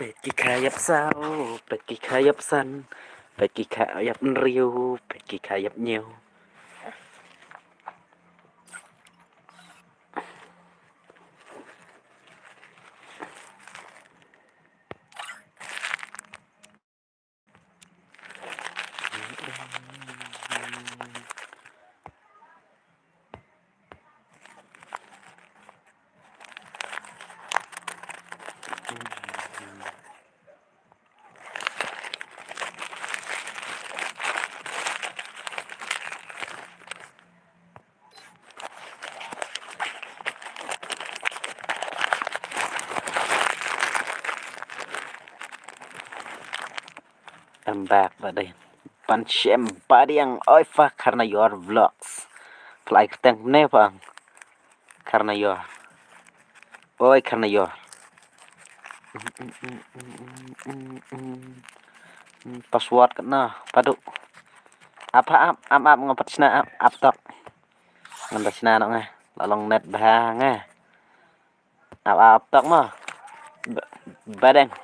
เป็ดกี่ขายับเศร้าเป็ดกี่ขายับสันเป็ดกี่ขายับเรียวเป็ดกี่ขายับเหนียวI'm back badai Pancem Padiang Oifa karena your vlogs Fly keteng ne bang karena your Oi karena your Password kena padu apa ap ngopet sina ap tok ngentas sina nok nge lalong net bah nge ap tok mah badeng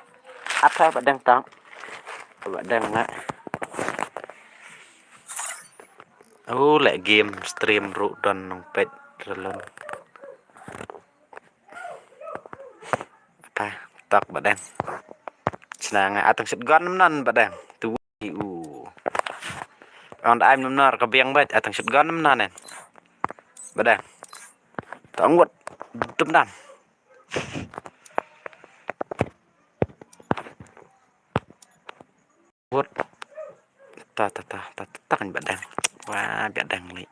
apa badeng tok badeng nggak oh lek game stream ru don nong pet relon apa tok badeng senang atang set gon nan badeng tu on aim nomnar ka biang bat atang set gon nan nen badeng tong wat tum nan wat ta kan badeng wah badeng li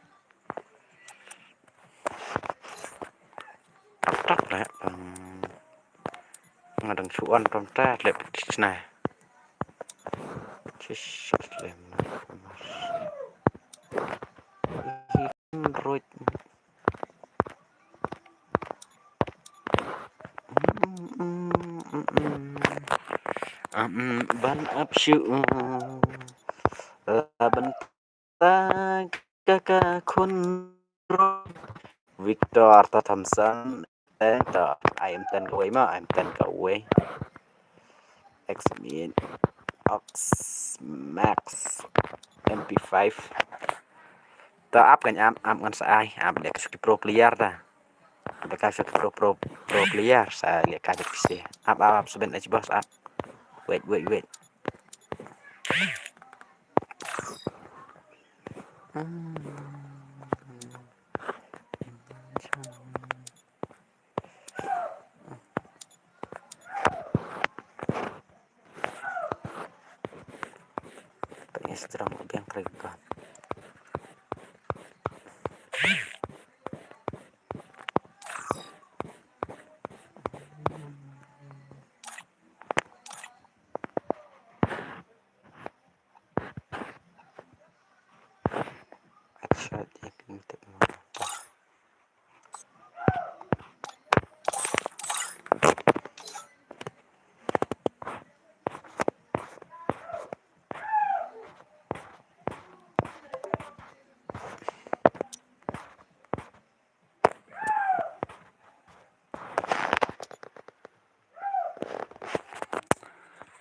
tak lah ngadang suan pam ta lep sna cis lem roit ban ap shu ban ta kakak kun Victor ta Thompson ta I am 10 kawai ma I am 10 kawai X min Ox Max MP5 ta up kan am kan sai am dek suki pro player ta dek suki pro player sa lihat kajet sih up sebentar aja bos up wait Instagram yang keren kan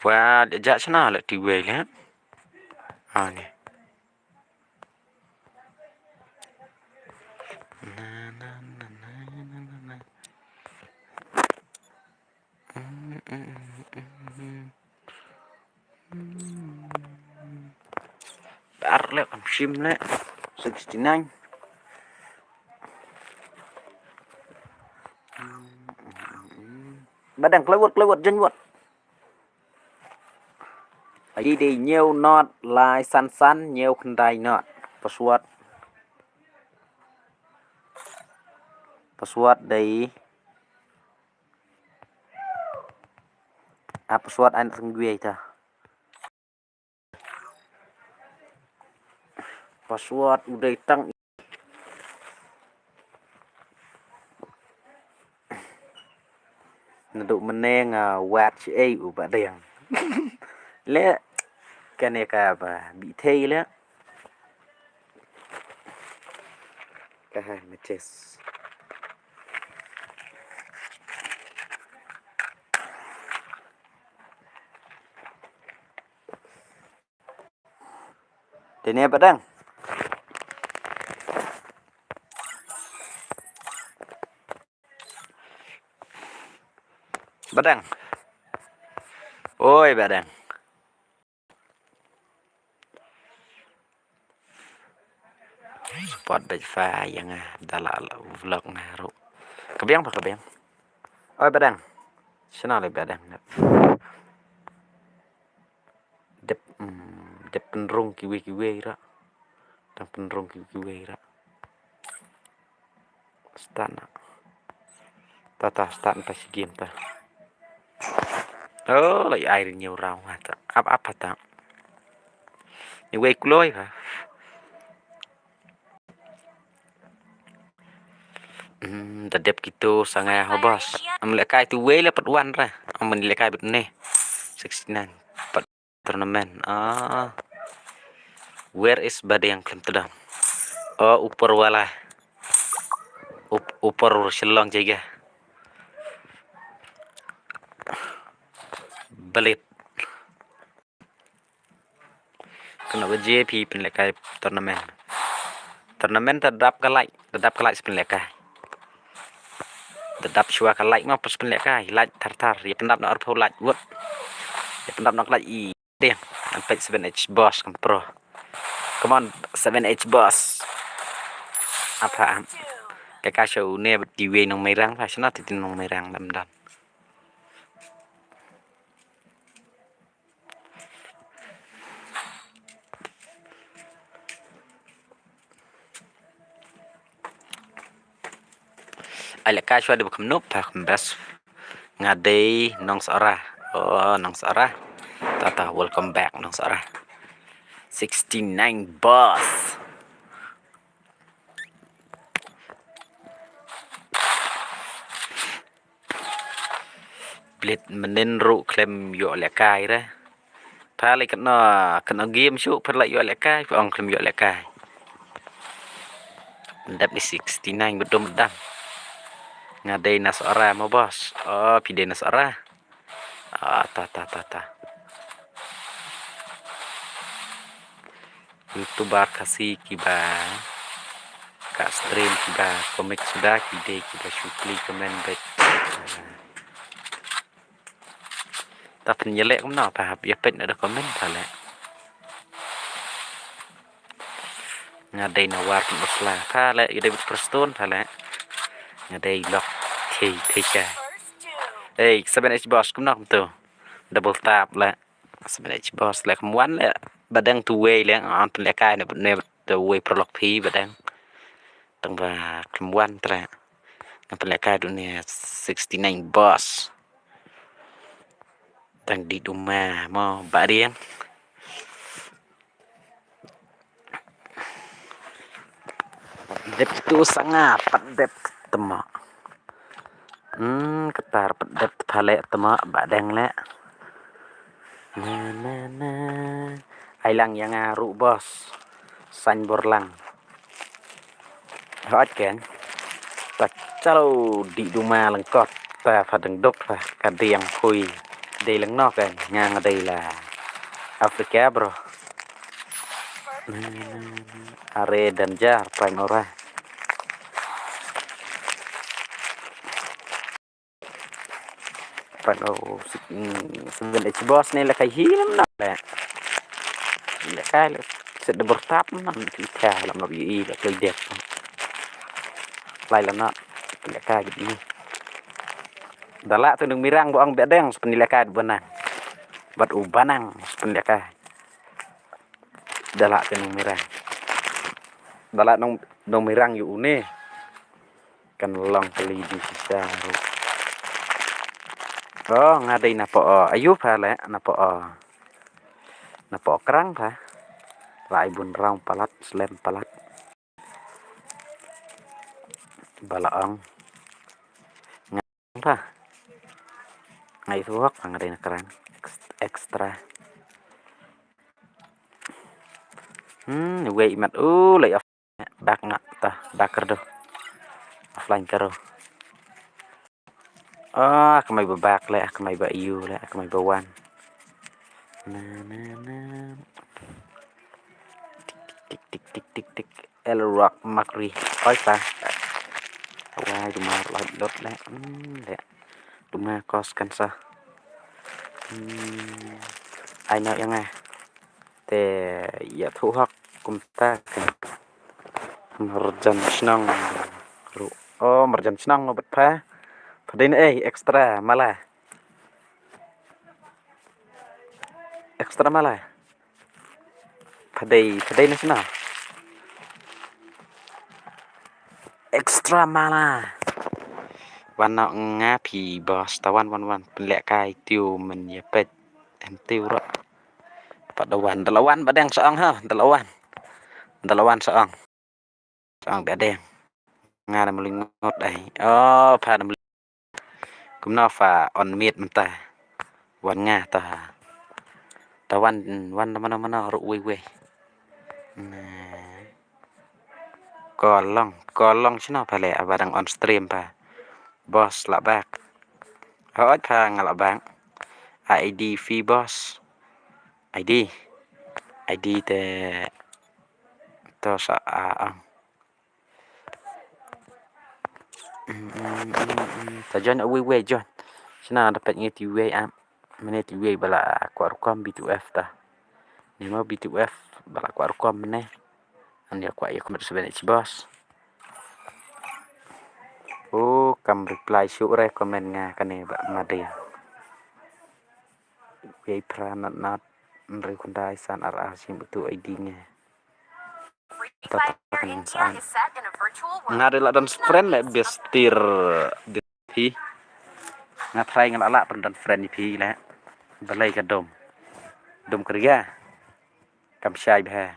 wah diajak sana lah di way lah nih dar lek am sim lek 69 badang kelewat jenwat ai đi nhiều nọt lại săn nhiều khăn đài nọt password đấy password anh không gue ta password udah tang nado meneng wat ai u ba đèn lẽ cái này cả bà bị thây lẽ cả hai mà chết Ini Badang. Badang. Oi Badang. Spot Bajfa yang dalal vlog naru. Kebiang apa kebiang? Oi Badang. Sana le Badang. Dep penrung kiwe ra. Dan penrung kiwe ra. Stana. Tata stan pas game ta. Oh, lại ai nhiều rau hả ta? Áp hả ta? Như quay lôi hả? Tadep gitu sangat hobos. Amlekai tu way lepat one ra. Amlekai bet ne. 69 tournament. Where is badai yang klaim tedam? Oh, upar wala. Upar Shillong jaga. Belit. Kenapa JP penlekai tournament? Tournament tetap kalai penlekai. Tetap syua kalai mah pas penlekai. Like tar. Ya pendap nak arpo like word. Ya pendap nak like deh. Sampai 7H boss kan pro. Come on 7H boss. Apa cái show này đi về nông mây răng phải nó thì nông mây răng đâm đâm ai là cái show được không núp phải không best ngà đây nông sora nông sora tata welcome back nông sora 69 boss Blit menen ru klaim yo lekai ra pha lại kena game show pha lại yo lekai ông klaim yo lekai đập đi 69 bedom bedam ngadai nasara mo bos pide nasara ta youtuber kasih kiba kak stream kiba komik sudah kide kiba shukli komen baik tapi nyelek cũng nào phải ya pet ada komen pala ngadai nawar muslah pala ide preston pala ngadai lock kika hey 7H boss cũng nào tu double tap la 7H boss la kemuan la badang tu way la on penlekai ne the way prolog pi badang tang ba kemuan tra penlekai dunia 69 boss tang di rumah mau barian dep tu sangat pedep temak ketar pedep thale temak badang la na ai lang yang ngaru bos san borlang hot kan tak calo di rumah lengkot ta phadang dok fa kadang khui đây leng nok kan ngang đây là Afrika bro are danjar primora Pano 7H boss này là cái hiếm lắm nè là cái là sẽ được bật táp nó thì thà làm nó bị là chơi đẹp lại là nó là cái gì đã lạ tôi đừng mirang bộ ông bé đen seperti là cái bên này bật ubanang seperti là cái đã lạ tôi đừng mirang đã lạ nông mirang dụ nè kan long kali di sisa ngadai napo ayub pala napo kerang pa lai bun raung palat slem palat balaong ngang pa ngai thuốc ngadai na kerang extra wei mat lại bak ngak ta bakar do offline karo kamay babak le kamay ba iyo le kamay ba wan na tik Elrock Macri oi pa wai cuma lót đấy đấy cuma koskan sa ai nói yang à te ya thu hak kum ta merjan senang ru oh merjan senang ngobat pa padin ekstra malah padai nasional ekstra malah warna ngapi bos tawan wan pelek kai tiu men ya pet em tiu ro dalawan badang soang ha dalawan soang badang nga melingot ai oh pa kumna fa on miet mentah wan nga ta tawan wan mana ru we kolong sino pale abadang on stream pa bos la bak hoi pa ngala bang ID fee bos ID te to sa John we John sina dapat ngeti we am meneti we bala aku rekam B2F ta ni mau B2F bala aku rekam meneh andi aku ya kumat sebenarnya bos kam reply syuk komen nga kane ba madia we pranat nri kundai san ara sim betu ID nya nga de dan friend le bestir di nga try nga ala dan friend pi le balai ka dom kerja kam syai bha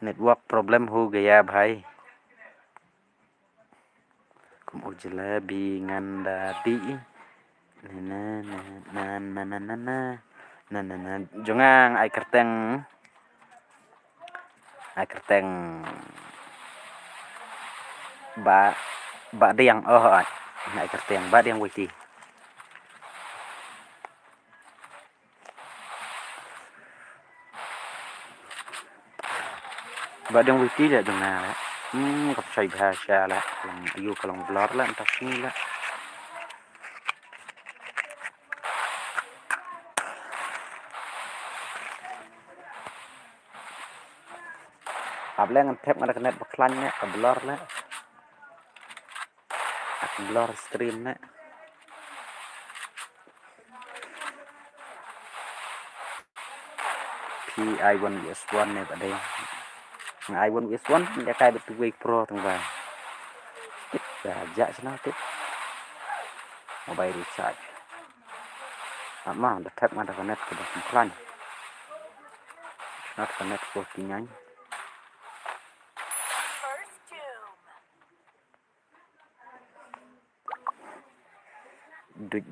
network problem ho gaya bhai kum ujla bi nganda di na jongang ai kerteng ba diang ai kerteng ba diang witi Badang wiki ya dengar. Kapsay bahasa lah. Kalau blur lah entah sini lah. Apalagi ngentep ada net beklannya ke blur lah. Blur stream lah. PI1S1 nih tadi. Nah I1S1 dia kayak betul Wake Pro tengah. Gajak sana tuh. Mobile recharge. Ama udah tap ada net ke beklan. Not connect 49.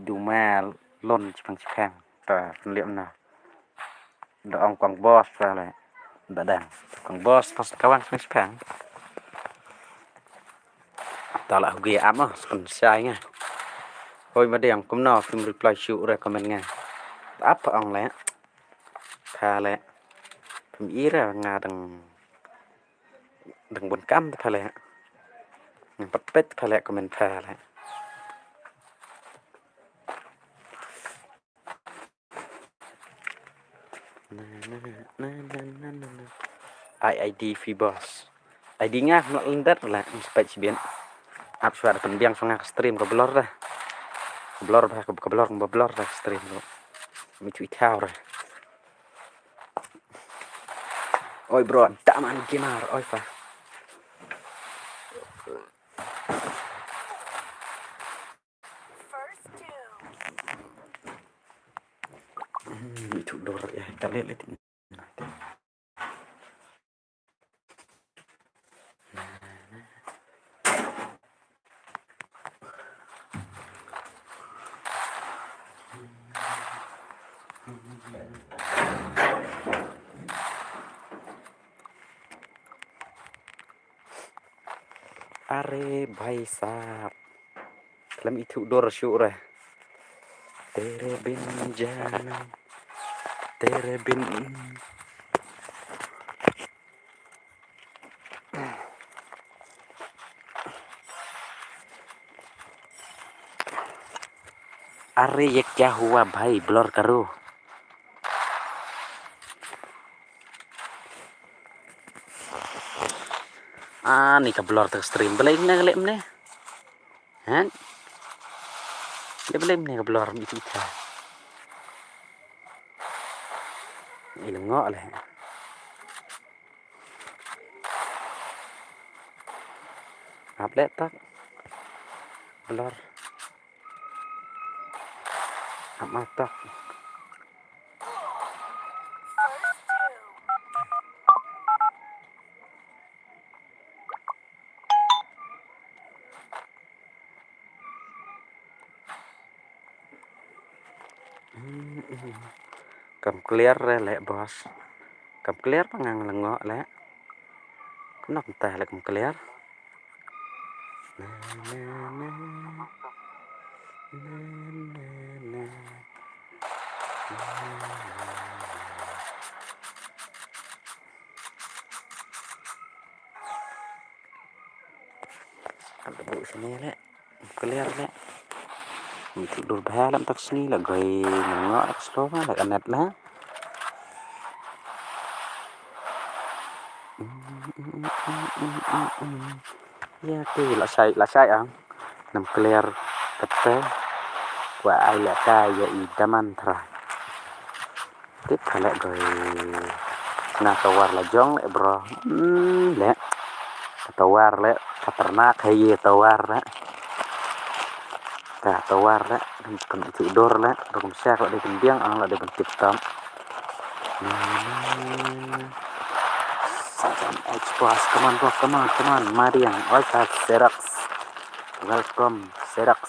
Dumal lon cipang ta liệm nào được ông quảng boss ra lại đã đảng quảng boss pas kawan cipang ta lại ghê ám còn sai nha thôi mà đèn cũng nào phim reply chịu recommend nha áp ông lẽ tha lẽ phim ý ra nga đừng buồn cam tha lẽ bắt pet tha lẽ comment tha lẽ ID fee boss ID nya nó lindat lah sampai cibian up suara pendiang sengah stream ke blur dah blur dah stream lo mi tweet thao rồi oi bro tak man kinar oi fa itu dor ya kita lihat अरे भाई साहब film itu dor syuk reh tere bin jana tere bin अरे ये क्या हुआ भाई, ब्लर करो। Nih ka blur tag stream balay na galip na. Han? Balay na ka blur mi kita. Ilang ngọ lah. Update tak. Blur. Amat tak. Cầm clear ra lẹ boss. Cầm clear pa ngang langọ lẹ. Kenapa tah lẹ cầm clear? Ada bu sini lẹ. Clear lẹ. Tidur bahalam tak sini lah gay ngọ slow lah anet lah. Ya tu là sai ang nam clear kete qua ai là ca ya i daman tra tiếp kale gay na tawar la jong le bro le tawar le peternak hay tawar le ta tawar le kan tidur le rum sak le di biang ang le di tip tam Xbox, come on, Marian, what's up, Xerox? Welcome, Xerox.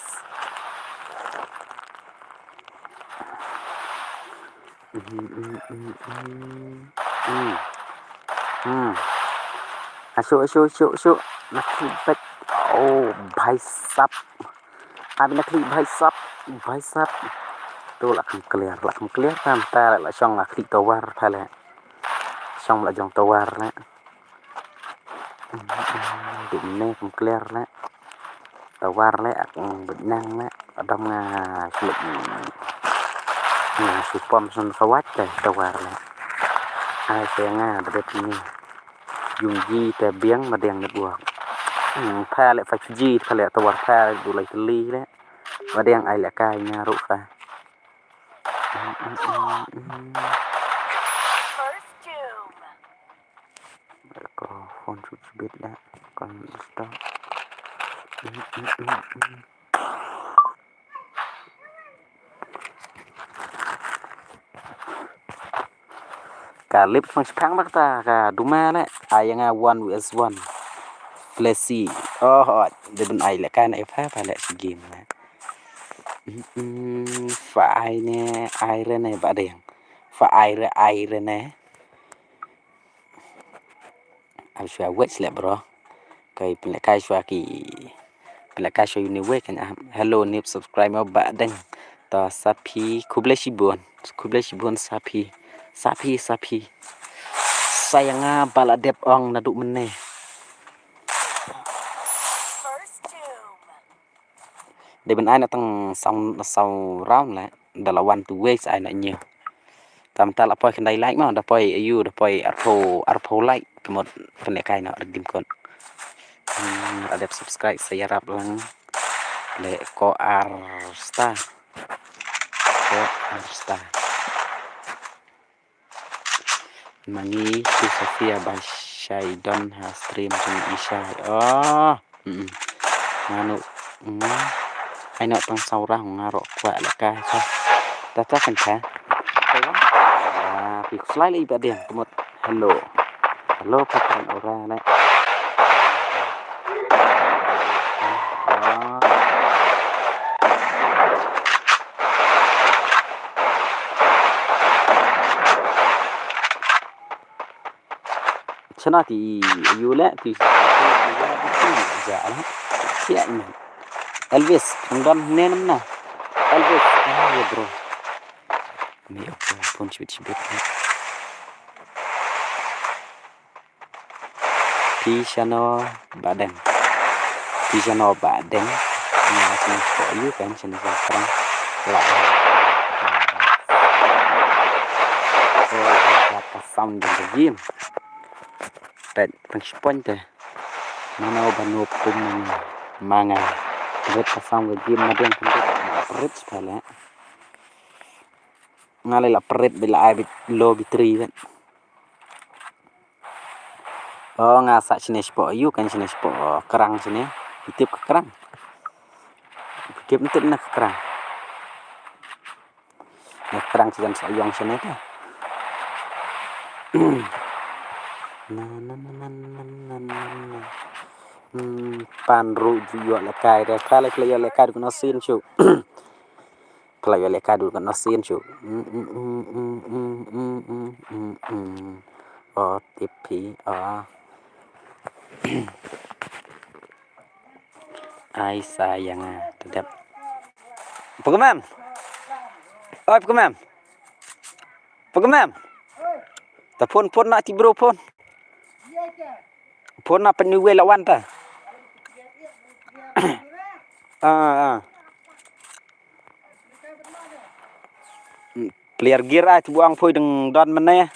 Asyuk. Nak klik back. Oh, bicep. Abi nak klik bicep. Tu lah clear kan ta la xong là klik tawar pha le. Xong là dòng tawar le. Định nè cũng clear lẹ tawar lẹ bệnh năng lẹ ở trong lịch supom sun sawat teh tawar lẹ ai sẽ đẹp ni dùng gì teh biếng mà đèn được buộc pha lẹ phải gì pha lẹ tawar pha đủ lấy ly lẹ và đèn ai lẹ cài nha rụ pha có phone chút biết đã còn stop cả clip phong phang bác ta cả duma đấy ai yang one vs one flashy oh để bên ai lại cái này phá phải lại game này phải nè ai rồi này bạn đèn phải ai rồi nè ai xóa wait lại bro cái pelakay xóa uniwe kan hello nip subscribe mo ba deng ta sapi kublai shibun sapi saya nga baladep ong naduk meneh để bên ai nó tăng sau round lại đó là one to waste ai nó nhiều tam ta là poi cái này like mà da poi ayu da poi arpo like một phần này cái nó dim kon ada subscribe saya harap lang le ko star mangi tu Sofia by Shaidon ha stream chung Isha oh nganu ai nọ tang sau ra ngaro kwa la ka ta kan ka thì slightly bad điểm một hello patron ora này chana thì yule thì dạ đó chị Elvis ngam nên nè Elvis ya bro mẹ pun cibit Pisano Badeng nah sini for you kan sini sekarang lại xong được cái game tại thằng spon teh mana banu pun manga red xong cái game mà đen cũng red sekali ngalai lah perit bila ai low bitri kan oh ngasak sini sport you kan sini sport kerang sini titip ke kerang titip untuk nak kerang kerang sedang sayang sini tu pan ru juga lekai dah kalau kelihatan lekai tu nasin cu kelihatan lekai tu nasin cu oh tipi ai sayang tetap Pokemon oi Pokemon ta pun nak tibro pun nak penuwe lawan ta player gear ai buang phôi đừng đòn mình này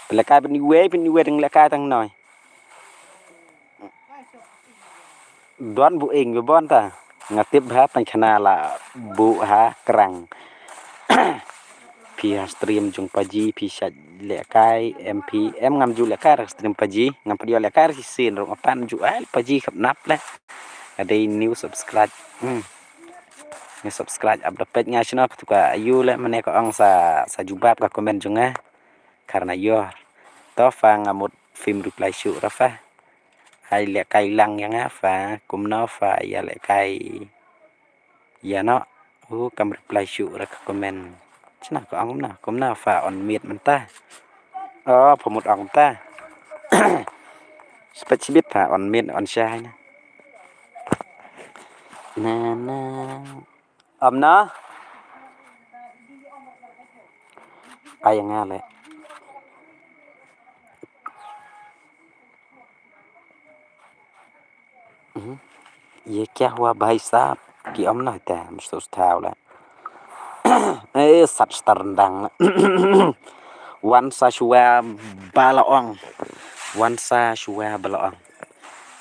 lekai penuwe đừng lekai tang noi đón bu ing với bon ta ngatip ha pankana la bu ha kerang pihak stream jung paji pisat lekai MPM ngam ju lekai stream paji ngam pedio lekai sin rong apan ju paji khap nap le ada new subscribe ni subscribe up dapat nya channel tuka ayu le mane ko ang sa jubab ka komen junga karena yo to fa ngamut film reply shoot rafa ai lekai lang yang fa kum no fa ya lekai ya no kam reply shoot ra komen chna ko ang na kum na fa on miet man taผมmột ong ta specific fa on miet on shai na na ai yang ngale ये क्या हुआ भाई साहब कि om ना ta mesti tahu lah sat rendang wan sa shua balaong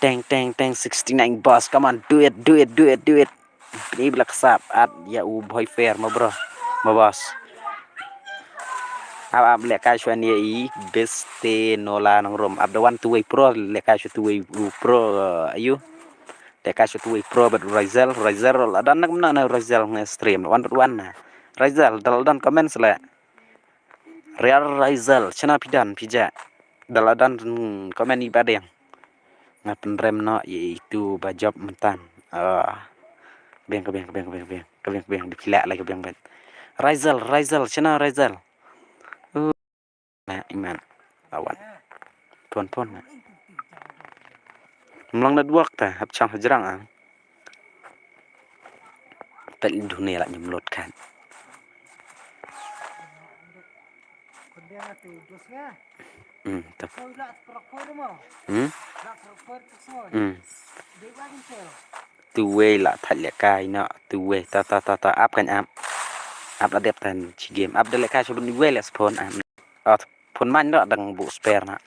teng 69 boss come on do it ini bila kesap ya boy fair ma bro ma boss ab lekai shua ni beste nola nang rom ab the one to way pro lekai shua to way pro ayu lekai shua to way pro but Rizal ada nak mana Rizal nge-stream one na Rizal daladan komen sela Real Rizal chana pidan pija daladan komen ibadah yang ngapen rem no yaitu bajab mentan beng dipilak lagi beng bet Rizal chana Rizal nah iman lawan pon melang na duak ta hab chang hajrang pel dunia lah nyemlot kan tuwe lah thật lệ cai nọ tuwe ta áp kan áp là đẹp thành chi game áp lệ cai cho bên tuwe là spawn phun man nọ đằng bộ spare nọ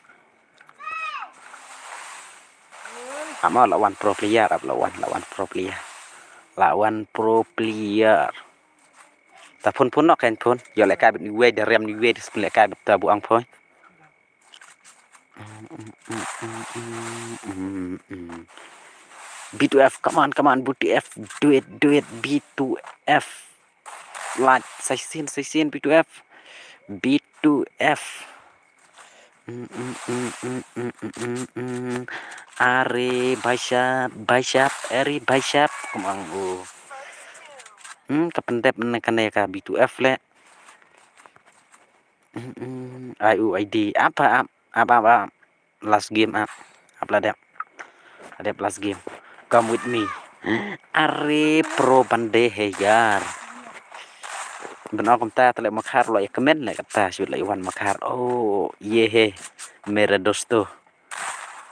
ama lawan pro player lawan pro player ta phun nọ kan phun giờ lệ cai bên tuwe để rem tuwe để lệ cai ta buang phôi B2F come on B2F do it B2F like say xin B2F Ari Bicep come on kapendep menekan ya B2F le IUID apa last game apa ada last game come with me are pro bande heyar benar komta tele makhar lo ya kemen le kata shoot le wan makhar ye he mere dosto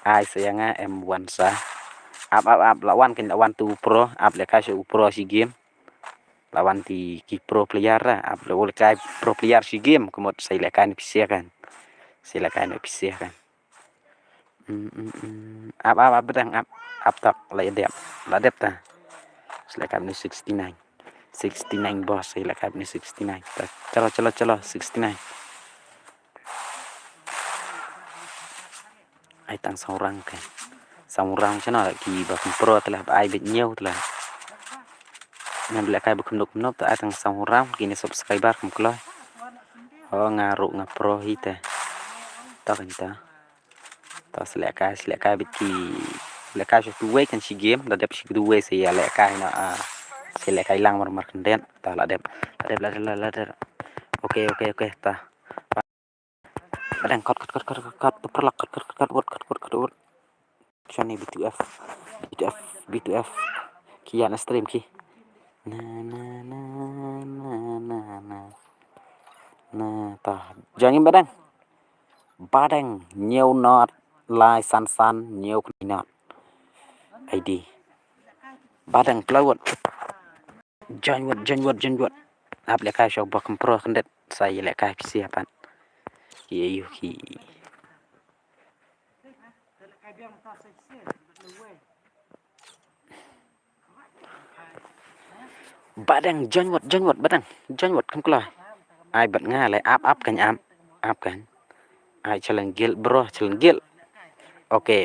ai sayanga M1 sa up lawan kan lawan tu pro up le kasih pro si game lawan ti ki pro player lah up le kai pro player si game kemot silakan bisa kan silakan bisa kan up bedang up tak la dep ta silakan ni 69 bos silakan ni 69 chalo 69 ai tang seorang kan seorang chana ki ba pro telah ai bet nhiều telah nam le kai bukum nop ta tang seorang kini subscriber kum klo ngaru pro hita ta kan ta seleka bet ki leka tu way kan si game la dep si tu way si leka na seleka ilang mar kenden ta la dep oke ta kadang cut perlak cut chani B2F kian stream ki nah ta jangan badang nhiều not lai san nhiều not ID badang pelawat janwat ap leka show bakum pro kendet saya leka siapan ki badang janwat badang janwat kum kala ai bat nga lại ap kan ap kan ai challenge bro challenge oke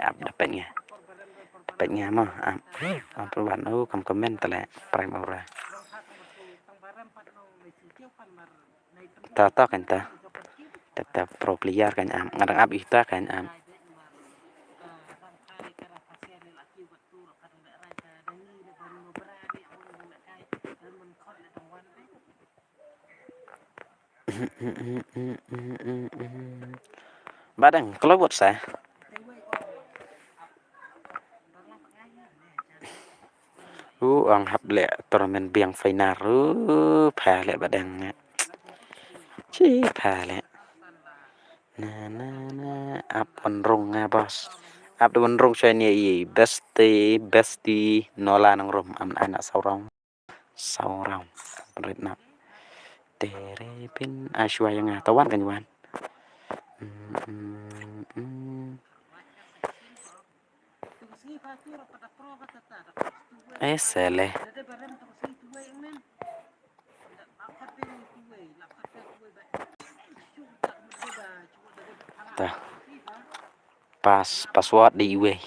ap dapatnya mah perubahan kam komen tala prime ora ta kan ta tetap pro player kan ngadang ap ita kan badang kalau buat saya ang hap le tournament biang final pha le badang chi pha le na ap rong nga bos ap don rong chơi ni bestie nola nang rom am anak saurang berit nak tere pin aswa yang tawan kan wan sele ta password di we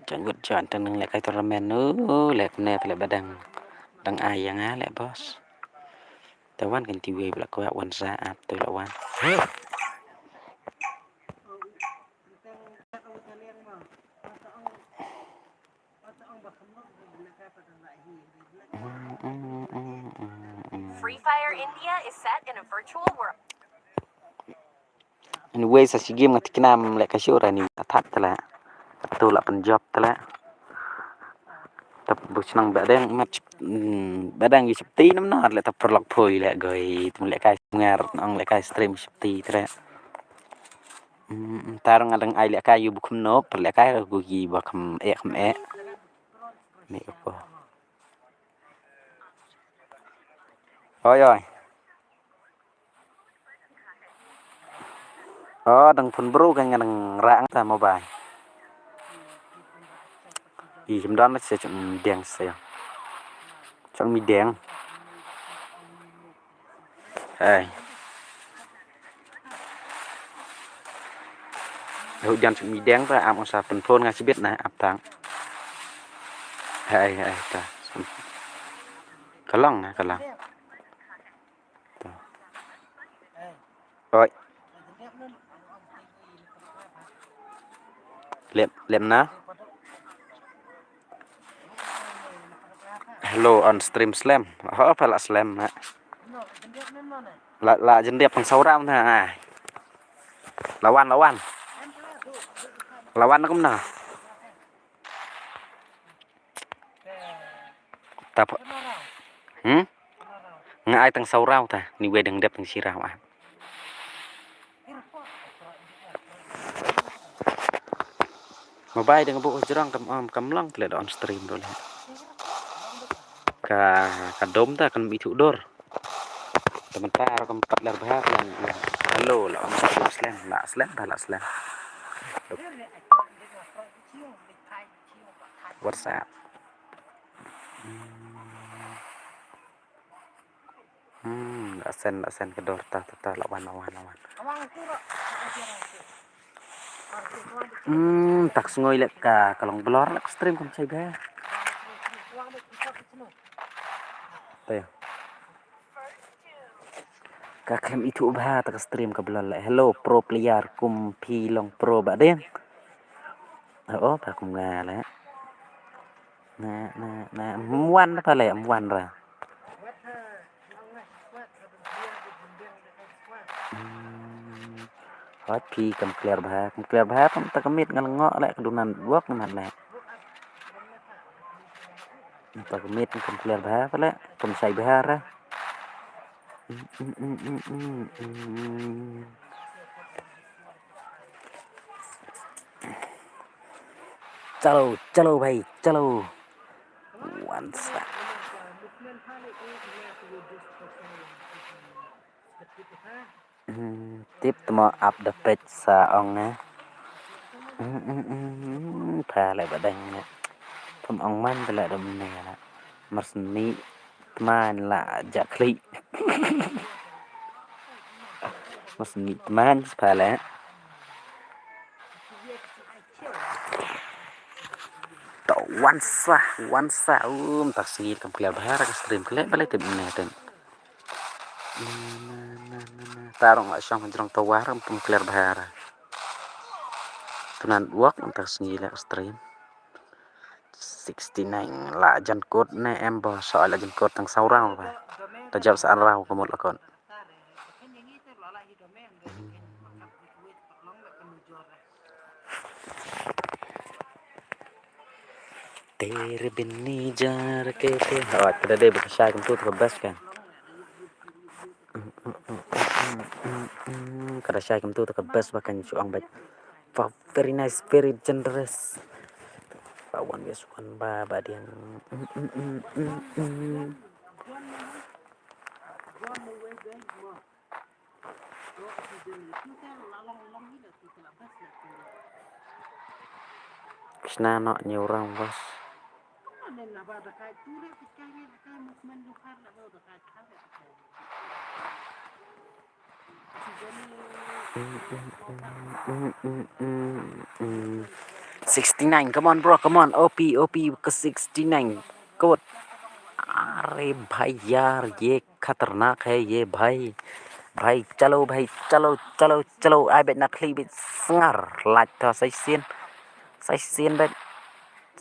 jangan tenang lek kai tournament lek ne lek badang dang ai yang lek bos tawan kan ti we blak ko wan sa ap tu lawan Free Fire India is set in a virtual world. Anyway sa si game ngati kinam lek kasih ora ni atat tala tu la penjob tala tập buổi năng badang mat badang yu septi nam na le tập perlok phoi le goi tum le kai ngar ang le kai stream septi tala tar ngadang ai le kai yu bukum no per le kai gu gi bakam me ko oi đằng phun bro kan ngadang rang ta mobile jam dan nó sẽ chọn đèn xe chọn mi đèn hujan chọn mi đèn ra am sa phun phun ngasih biết này ap tang ta kalong rồi lem na hello on stream slam apa lah slam nak la jendep pang sauram tha lawan nó cũng nào tập ngai tang sauram tha ni we deng dep tang sirau Mobile dengan buku jerang kamlang kelihatan on stream dulu. Ka dom ta kan itu dor. Sementara keempat lar bahar yang halo lah on stream slam lah slam dah lah slam. WhatsApp. Asen ke dor ta lawan. Tak sengoi lek ka kalong blor lek stream kan cai ba. Teh. Ka kem itu bah tak stream ka blor lek hello pro player kum pi long pro ba den. Oh ta kum nga lek. Nah muan apa lek muan ra. Hot pi kem clear bah pun tak kemit ngal ngok lek kedunan buak nan lek. Tak kemit kem clear bah lek kem sai bah ra. चलो भाई चलो once tiếp temo up the page sa ong na pha lại bả đằng nè thầm ong man lại đầm nè mà sni man là dạ kli mà sni man pha lại once tak segi kam clear bahara ke stream kle balik tim ne ten tarong asyang menjong tawar pum clear bahara tunan wak tak segi la stream 69 la jan code ne em bo soal jan code tang sau rau ba ta jawab sa rau ko mot lakon तेरे बिन नहीं जा रखे थे oh kada deh bersya kem tu terbas kan kada sya kem tu terbas bahkan suang baik very nice very generous bawan besukan ba dia Krishna no nyurang bos Mm. 69 come on bro come on OP ke 69 code अरे भाई यार ये खतरनाक है ये भाई चलो भाई चलो ai bet nakli bet sengar like to sai xiên bet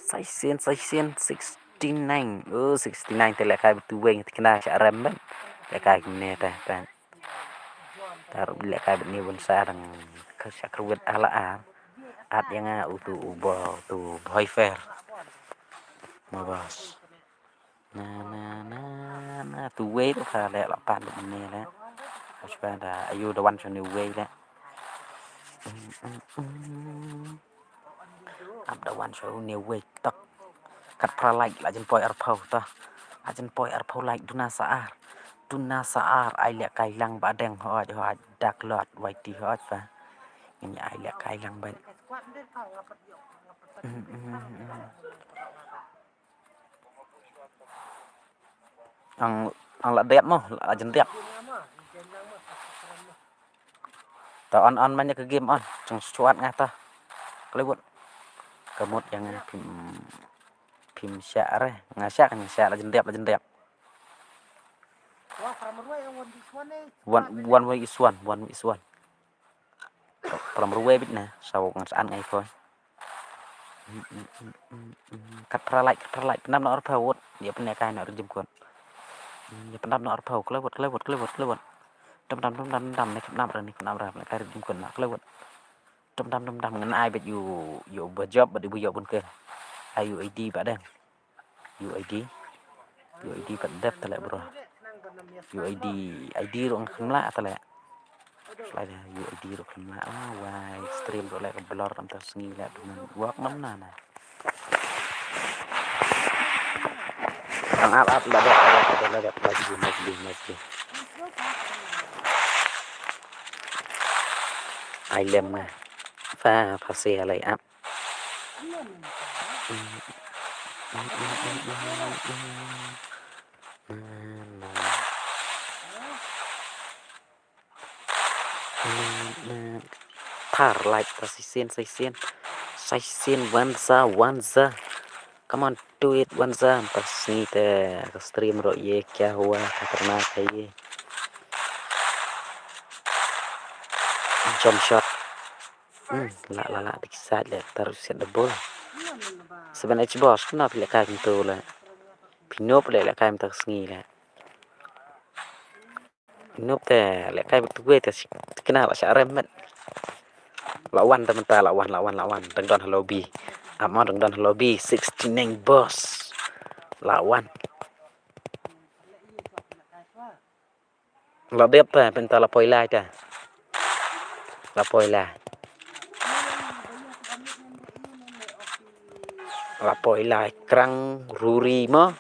sai xiên 69 69 te lekai betu weng te kena syak rem bet lekai ne ta taruh lekai bet ni bun sa dang syak kruwet ala at yang utu ubo tu boy fair ma bos na tu way tu kha le la pan ni la supaya da ayu the one from new way la up the one show new way tak kat pra like la jen poi arpau ta ajen poi arpau like duna saar ai le kai lang ba deng ho dak lot wai ti ho fa ini ai le kai lang ba ang la đẹp mo la jen đẹp ta on banyak ke game on trong suat ngata kelewat kemut yang pim syak re ngasak la jen đẹp one way is one from ruwe bit na sau ngas an ngai khoi kat pra like penam no arpau dia punya kai no rim kon dia penam no arpau kelewat dam ne kenam ra kai rim kon na kelewat dam ngan ai bet you berjob bet ibu yo bun ke UID ba dang UID kat dep tele bro UID ID rong khmla tele lại là UID rồi không lạ why stream rồi lại còn blur làm tao nghi lại mình work lắm nè nè ang áp là đẹp lagi ai lem nè pha xe lại áp thar like say xiên one come on do it one za pas ni te stream rồi ye kya hua khatarnak hai ye jump shot lạ dikisat le terus set the ball sebenarnya bos kenapa le kayak gitu le pinop le kayak tersengi le pinop te le kayak betul gue te kenapa sih remet lawan teman ta lawan dengdon lobby ama dengdon lobby 69 boss lawan la đẹp ta bên ta la poi lai ta la poi lai la poi lai krang ruri mo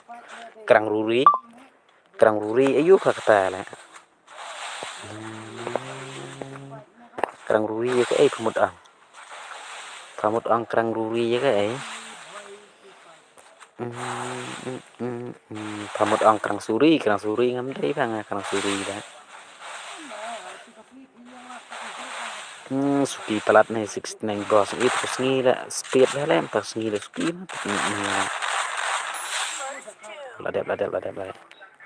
krang ruri ayu kata la krang ruri ya cái phamut ang krang ruri ya cái phamut ang krang suri ngam dei bang krang suri dah suki pelat nih 69 boss itu terus ngila speed lah lem terus ngila suki ladep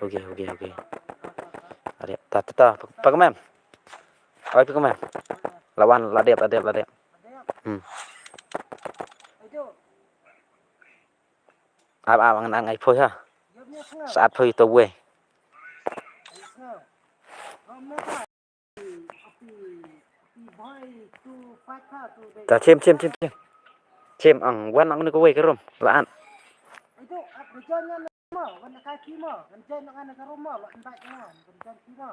oke ladep ta pakaman oi pakaman lawan ladep ab nang ai phôi ha saat phôi to we ta chem ang wan ang ko we karom laan itu rejonya mo wan kaki mo rejon ang ana karom mo wan baik mo rejon ki mo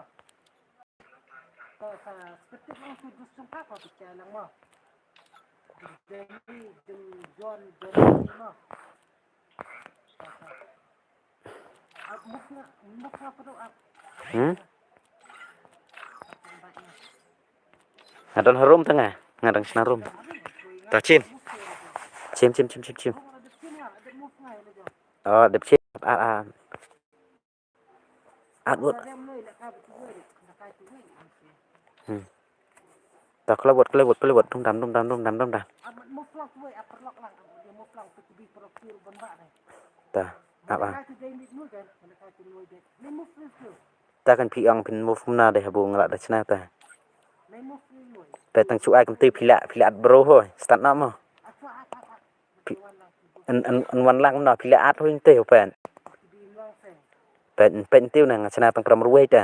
to sa seperti ang sudus sung ka ko bicara lang mo jadi jon mo mukna pedo ngadon harum tengah ngadang sinarum ta chem oh đẹp chem buat ta kelewat tung dam ta ta kan pi ang pin move na de habung la da chna ta pe tang chu ai kam ti phila bro hoi start na mo an wan lang na phila at hoi te pen tiêu nang chna tang pram ruwe ta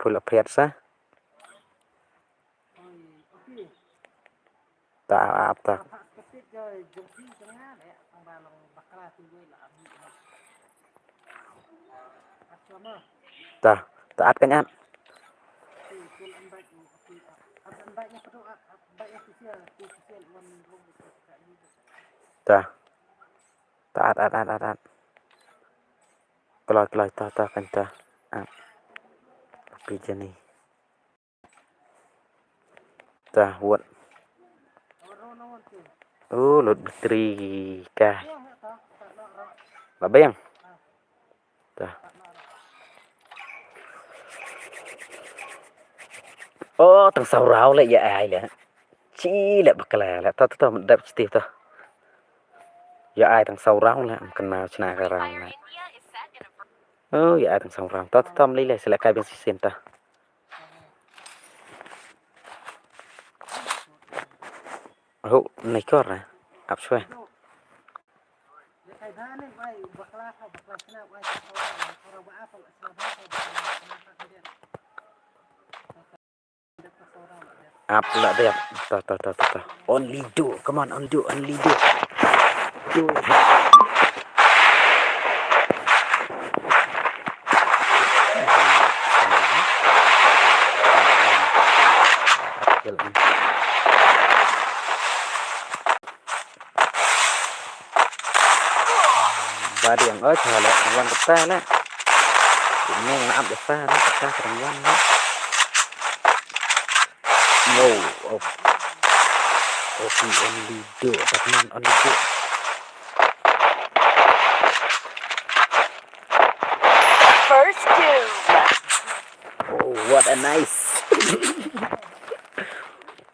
phula phet sa ta ap ta at kan at ta at kelai ta kan ta pi jani ta buat lột bateri ka là beng tầng sau rau lại dạ ai lẽ chỉ lại bạc là ta mình đẹp stiff ta dạ ai tầng sau rau là cần nào chna cái răng này dạ tầng sau rau ta lấy lại sẽ lại cái bên xịn ta này có rồi áp xoay áp là đẹp ta only do come on only do do it. Ba điểm ơi thở lại thằng Văn tập ta đấy cũng nghe là áp được pha đó tập ta thằng Văn đó no only do but man only do First doom. oh what a nice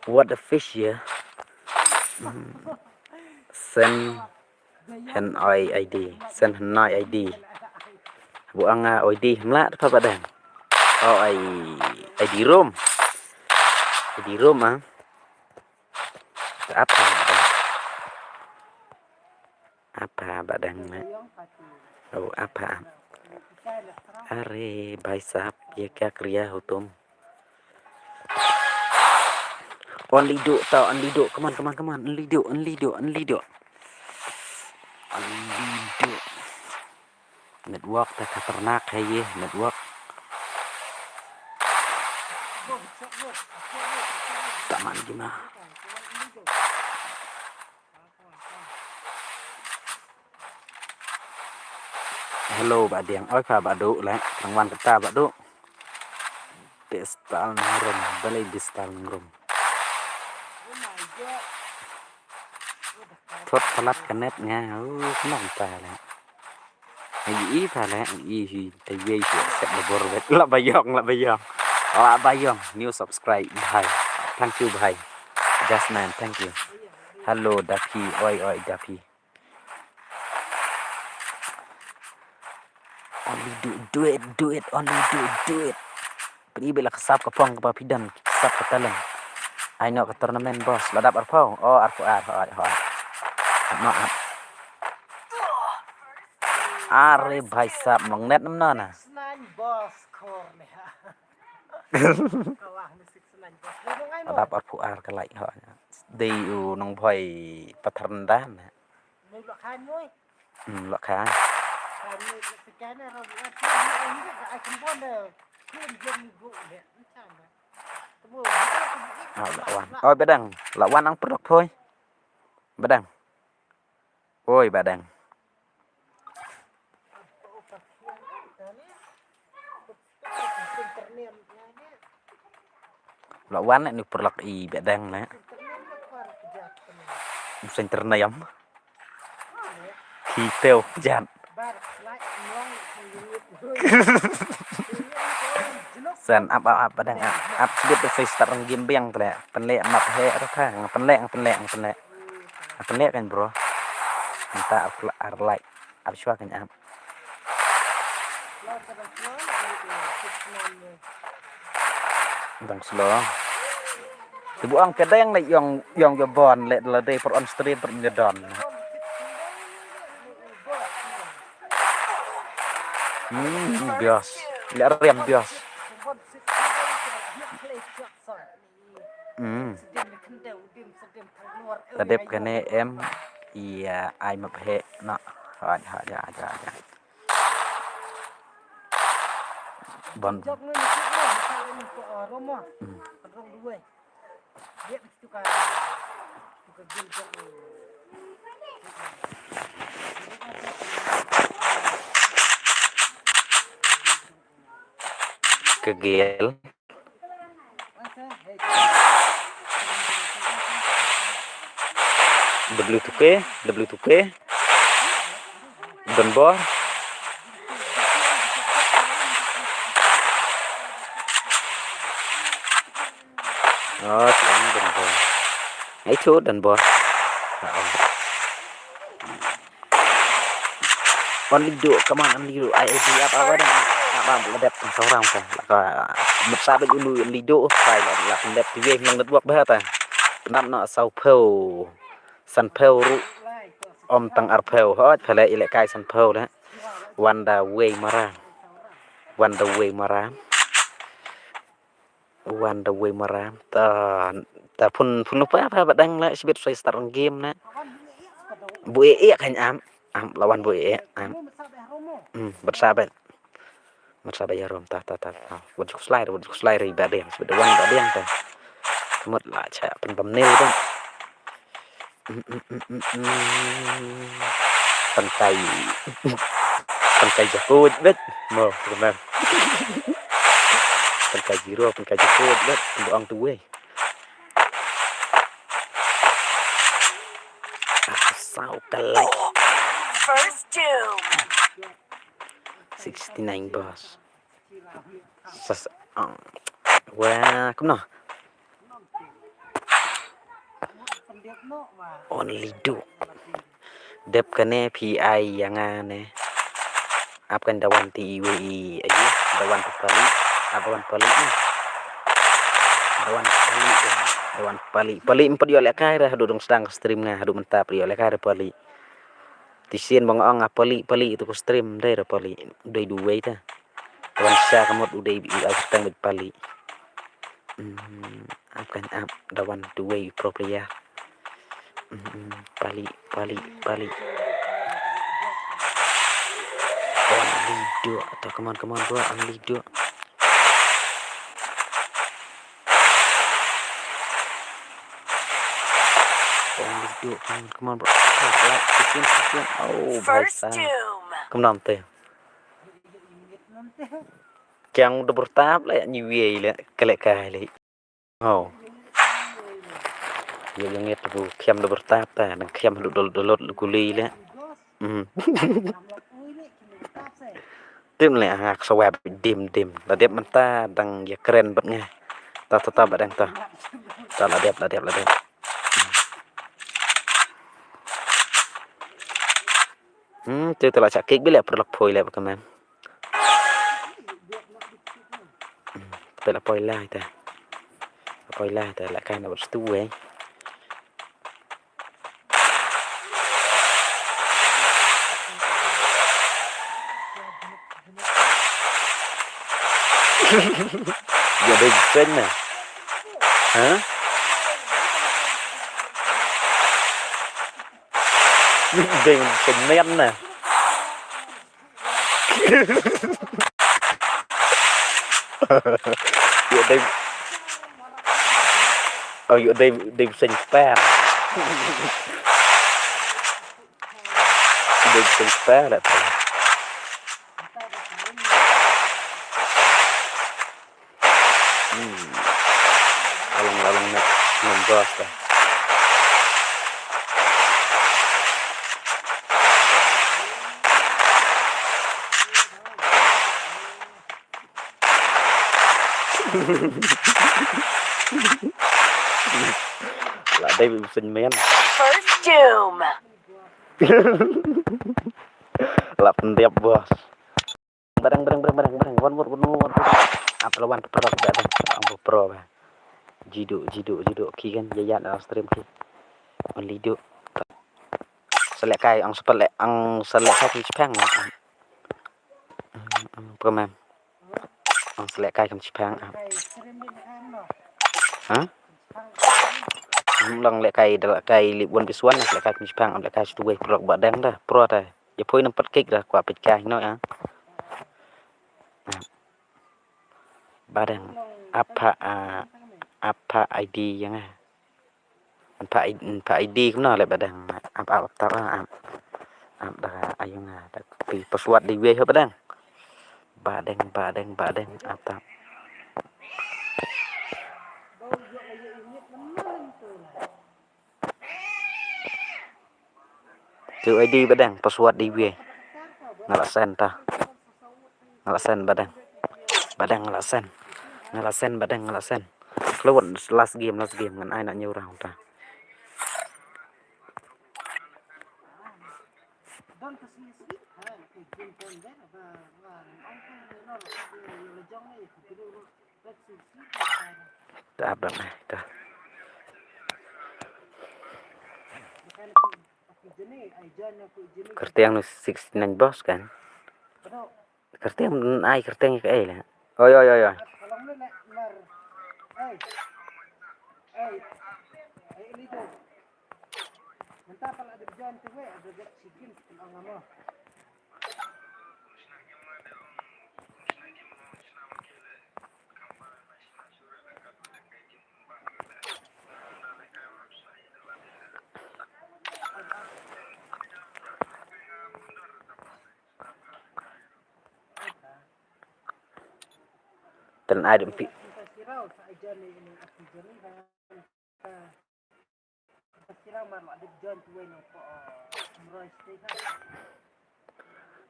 what a fish here send an ID send an ID buang ID mla apa badan oh ID room ah apa badan oh apa अरे भाई साहब ये क्या क्रिया हो तुम only do come on only do network tak खतरनाक है ये network taman gimana hello bà Điền ơi pha bà đủ lại thằng Văn của ta bà đủ destal ngrum balai destal ngrum thốt phalat kanet nga nong ta lại ý pha lại ý tay dây sẽ là bor vet là bayong new subscribe bhai thank you bhai just man thank you hello dapi oi dapi only do it only do it Pri bila kesap kepong ke pidan kesap ke talent ai no ke turnamen bos ladap arpau oh arpuar maaf are bhai sap mongnet namna na ladap arpuar ke lai ho đi nong phoi patran dan lọ khai ôi bà đằng là quan ăn product thôi bà đằng ôi bà đằng là quan này được product y bà đằng nè sinh internet khi tiêu dàn san up padang up sedikit tu saya start game bang tu lah penlek map he atau kan penlek kan bro minta like up shua kan up bang slow tu buang kadang lek yang jabon lek la day for on street per nyedon bios lek rem bios Tadep kene em iya ai map he na ja bon kegel W2P Don Bor oh Don Bor ấy chú Don Bor only do come on only do ai apa boleh đẹp sáu rong kan là một sao bên nuôi only do phải là đẹp thì về năng network bé ta năm nọ sau phèo san phèo om tang arphèo hết phải lại lại cai san phèo đó wanda way maram ta pun lupa apa badang lah sebab saya start game na Bu Ee kan am lawan Bu Ee am Kamu masabeh romo. bersahabat ya rom ta buat slide riba deh sudah wan ba deh ta kemut lah cha pen thumbnail kan pantai pantai jakut bet mo benar pantai biru pantai jakut bet buang tuwe sao kalai First doom. 69 boss sas wah kuno Pendiam no wah. only do dep kane pi yang ane apkan dawan ti wi ayi dawan pali dawan pali empat yo lek kai dah dudung sedang stream nga hadu mentap yo lek kai pali tisien bang ang pali itu ko stream dai pali dai duwe ta dawan sya kamot udai bi tang pali apkan dawan duwe pro player pali only do atau come on bro only do come on bro oh First baik doom. come on teh yang udah bertahap lah nyiwi lah kelek kali oh yang itu bu kiam udah bertahap ta dan kiam dolot guli lah tim lah ngak swab dim lah dia mentah dang ya keren banget ta badang ta lah dia tu telah cakik bila perlak poi lah bagaimana perlak poi lah lah kan nak berstu jadi sen nah hah dengan semen nah ya đây ở đây sinh spam đây sinh spam là thôi lalang nak membahas dah là đây bị sinh men First doom. là pendiam bos barang wan apa lawan pro datang ang pro ba jidu ki kan jayan dalam stream ki only do selek kai ang sepelek ang selek kai Jepang pemam ang selek kai Jepang hah lang lek kai libun pisuan lek kai Jepang am lek kai tuwe pro badang dah pro ta ya poi nampat kek dah kwa pit kai no badang apa ID yang apa ID kuma le badang apa dah ayung dah pi password di we badang apa tu ID badang password di we ngalasan badang ngalasan keluar last game ngan ai nak nyurang ta ta abang ta kertiang 69 bos kan kertiang ai kertiang ke lah oi Mentah kalau ada berjalan tu ada jak sikin sekolah ngamo. Ten ai dem pi. Sirau saja ni aku jadi kan. Sirau mana ada berjalan tu no ko meroy stay kan.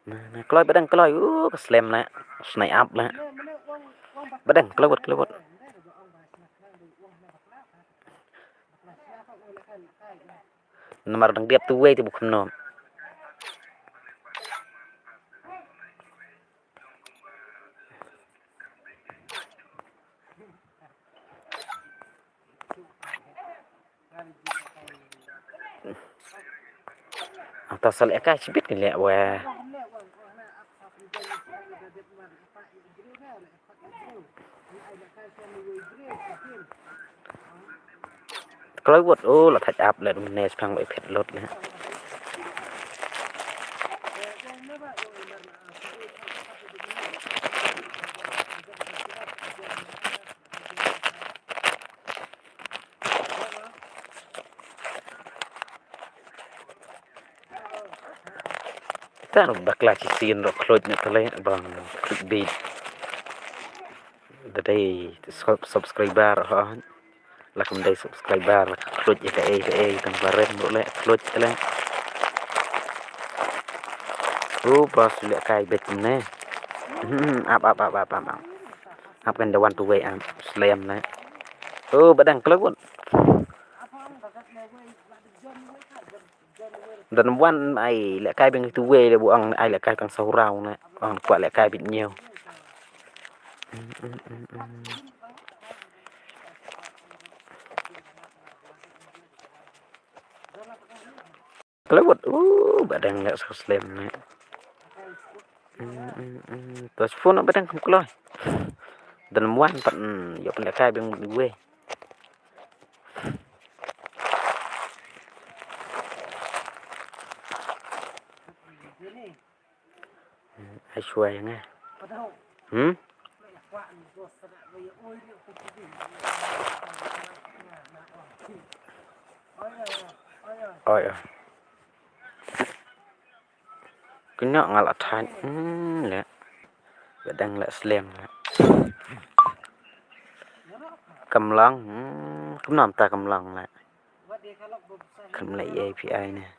Nah, keloi badang keloi. Keslem lah. Snai up lah. Badang kelewat. Nomor dang diap tu way tu bukan nom. Atau salek kai cibit ni lek weh. Keloi buat lah touch up lah nes phang bai phet lot lah. Kan bakla cisin ro kloj ni tele bang clickbait. Dadai subscriber ha. Lakum dai subscriber la kloj ya ke tang baren boleh kloj tele. Pas lihat kai bet ni. Up. Up kan the one to way up slam lah. Badang kelewat. Dan one ai lại cai bên tu về là bộ ăn ai lại cai càng sâu rau nè còn quả lại cai bị nhiều kelewat badang nggak slim nè terus phone badang không keloi dan one pat yo lại cai bên tu về ai xuôi nghe ôi cái nhọ ngala than nè badang lại slim nè cầm lăng cũng nằm ta cầm lăng nè cầm lại API nè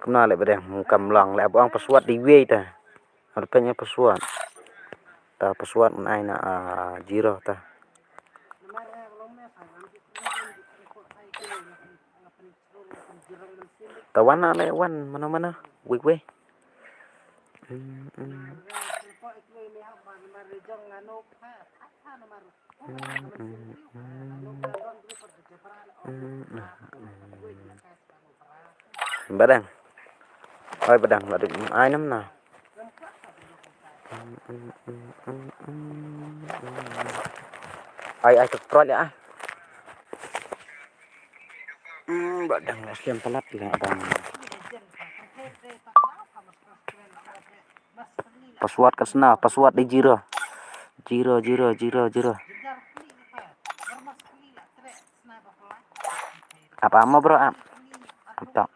cũng nói lại badang cầm lăng lại buang password di way ta ada punya password ta password ai na zero ta tawan na le wan mana we badang oi badang là được ai lắm nào ai thực pro ya badang là xem pelat là bang password ke sana password di zero apa ama bro am tak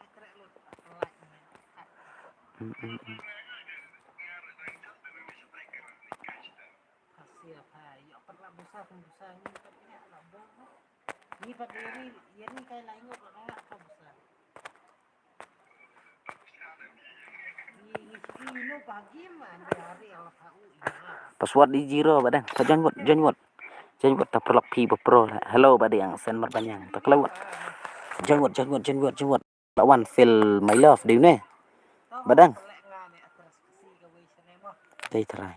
password di zero badang jangan buat tak perlu pi pro hello badang yang send banyak tak kelewat jangan lawan feel my love điều này badang đây try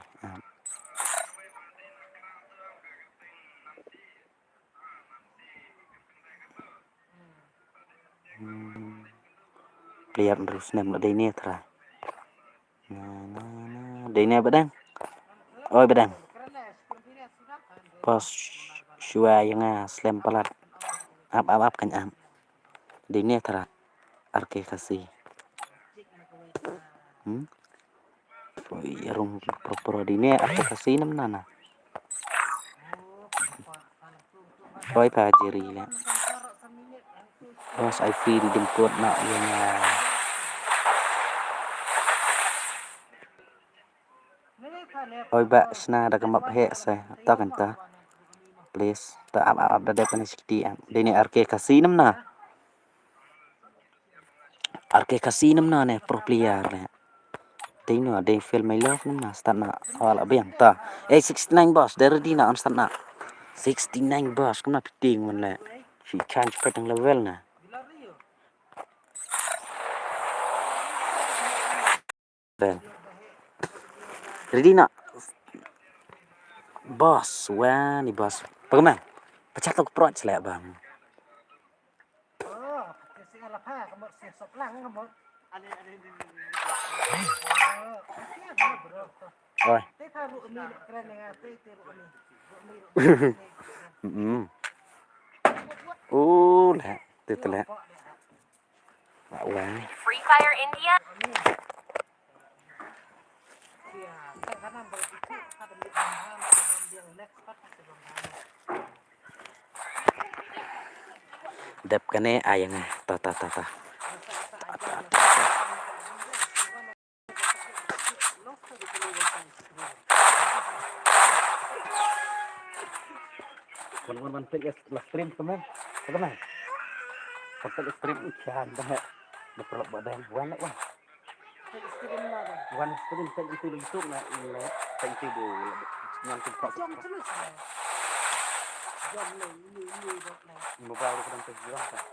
lihat terus nem đây nè try đây nè badang oi badang bos shua yang slam palat up kan am di ni tara arke kasih yarung pro di ni arke kasih nam nana Roy pa jeri le bos I feel jemput nak yang Oi ba sna da kamap he sai ta kan ta please ta up da kan sikti am dini arke kasih nam na arke kasih nam na ne pro player ne dini ada feel my love nam na start na awal abang ta 69 boss dari dina on start na 69 boss kena piting man le si change petang level na ben ready nak bos wah ni bos bagaimana pecah tu keprot selek bang kasi ala pa kamu sesok lang kamu oi teka ru ni keren nga te ru ni lah tu lah wah Free Fire India. ya karena begitu ada di bahan sebelum dia next part sebelum dep kane ayang ta Wan pek la stream kemen bagaimana sampai stream ikan dah betul badan wan wan wan stream tak itu bentuk nak ini tak itu dulu yang tempat jam terus jam ni mobile kita tempat jual kan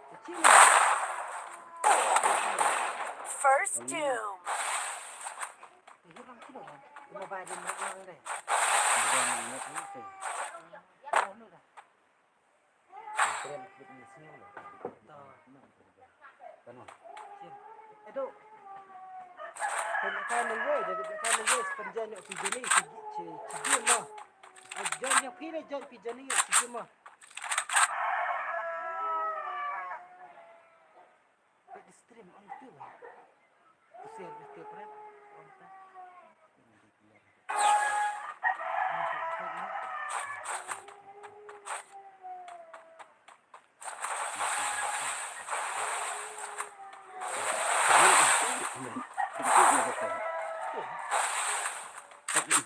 First Doom. hilang tu kan mobile dia menang deh mobile ni tu stream di sini loh Edo penkan ni jadi penkan ni sepanjang nak pergi ni sejum mah John yang pilih John pergi ni sejum mah di stream on tu share setiap hari on ta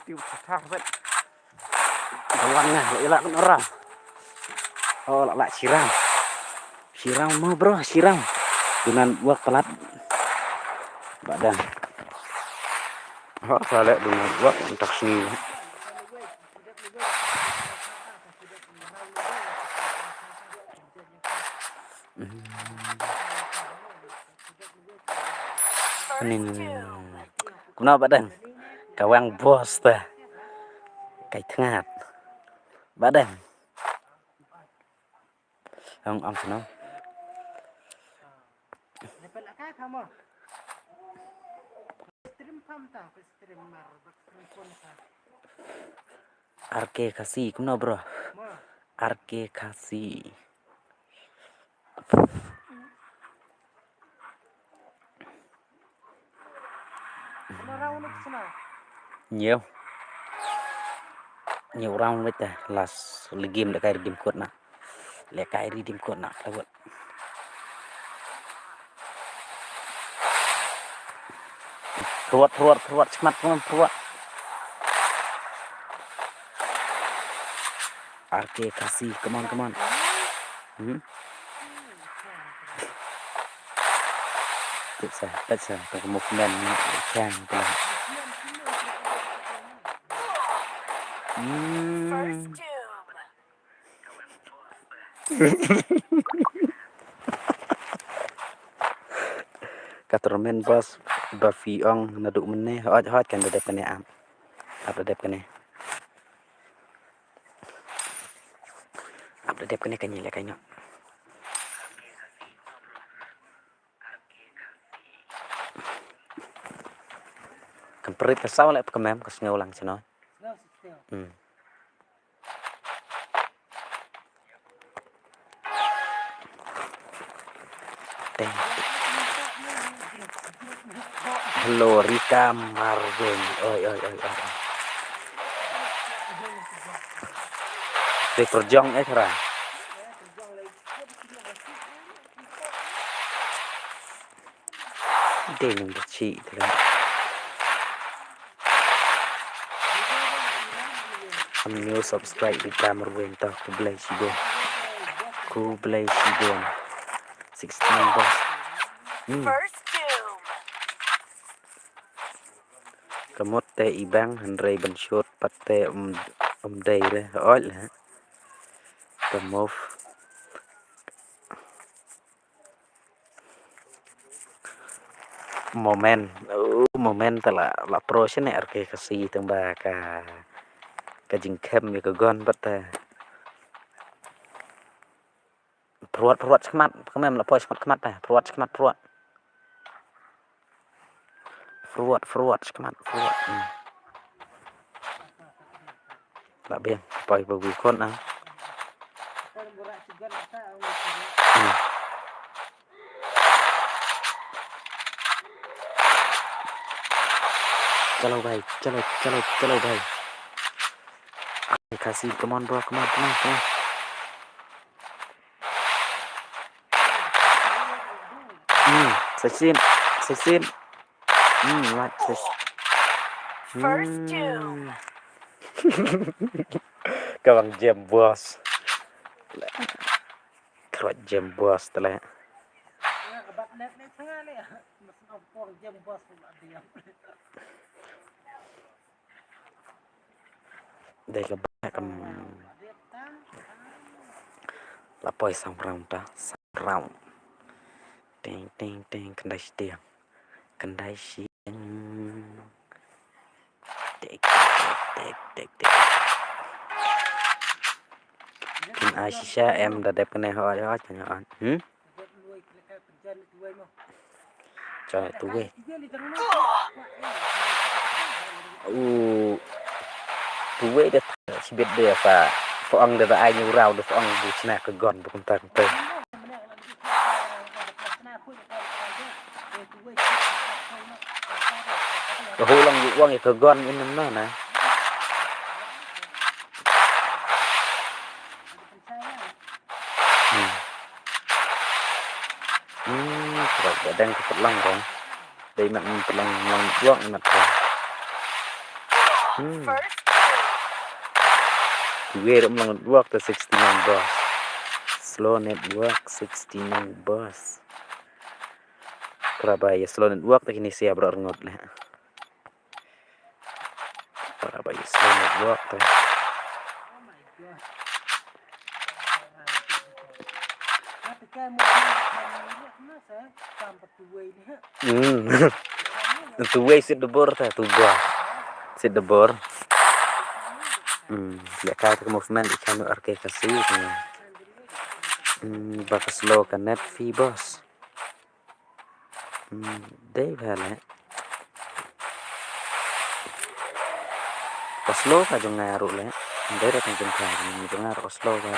tiêu thang vậy kawan nah elak kan orang oh lak siram mah bro siram dengan buat pelat badan oh salah dengan buat untuk sini ini kenapa badan kawang bos teh kai tengah badan ông nó lepas nak kamu stream pam ta stream mar stream pun ta arke kasih kenapa bro mah arke kasih orang nak sana nhiều round với ta là game đã cài game code nè lẽ cài đi game code nè là vậy ruột smart phone ruột arke kasih come on That's a movement can First Doom. Katermen bos Buffy ong naduk meneh hot kan dedep kene am apa dedep kene kanyile kanyo kan perit pesau lek kemem kes ngeulang sino no still teng. Hello Rika Marvin. Oi. Để perjong ra. Để mình được chị thì là new subscribe Rika Marvin tao ku play sigon 16 boss. First doom. Kamot te ibang handray banshot pate day re oi la kamov moment la pro ne arke kasi tamba ka jingkem ya ka gon pate pruat smat kamem la pois smat ta pruat smat pruat smat la bien poi bagu kon ah चलो भाई Kasi come on bro come on Sachin right First doom. Kawang jam bos kerot jam bos telah đây là ba cầm là poi xong rong ta xong rong ting cần đây tiền tek Kim Aisha em đã đẹp cái này hỏi đó cho nhỏ trời tôi ghê tôi ghê được chỉ biết được và phong được ai nhiều rau được phong được china cái gòn của công ty hồ lòng vụ quăng cái gòn in nó nè rồi đang cái phần lông rồi đây mặt lòng vuông mặt rồi ghê lắm lòng vuông từ 69 boss slow network 69 boss Surabaya slow network tak ini siap berengot lah Surabaya slow network tuh two way sit debor ta tu gua sit debor lihat kata ke movement di channel arke kasih bakas slow kan net fee boss đây là có slow ka jong ngaruh le đây là tengah tengah jong ngaruh slow ka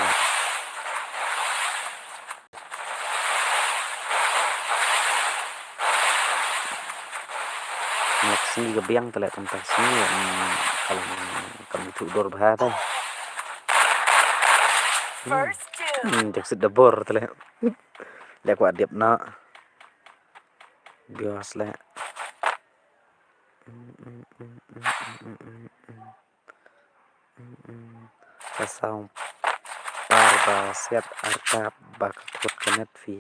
sini kebiang telah tentang sini kalau kami tudor bahasa jak sudah bor telah lihat kuat diap nak bias lah pasang parba siap artap bakut kenet fi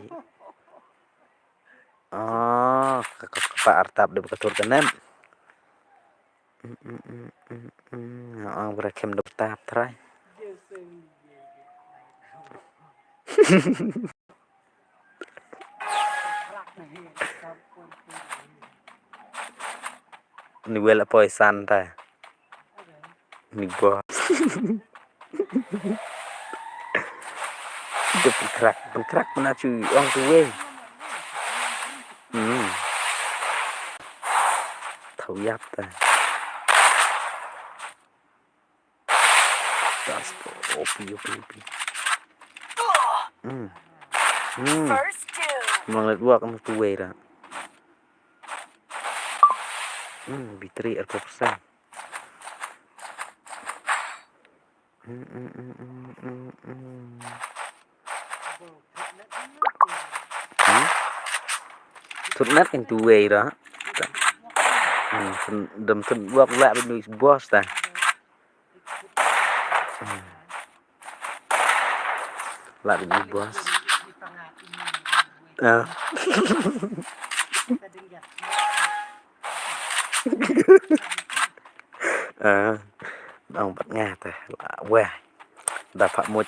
pak artap de bakut kenet berekem dapet try ni wela poisan ta ni bos được crack mana cuy orang tuwe thấu giáp ta das OP First doom. network kamu tuh dah. Bitri 40%. Thut net in two way đó. Đầm thut work lại bên nuôi boss ta. Lại bên nuôi boss. Ông bắt nghe ta là quê. Đã phạm một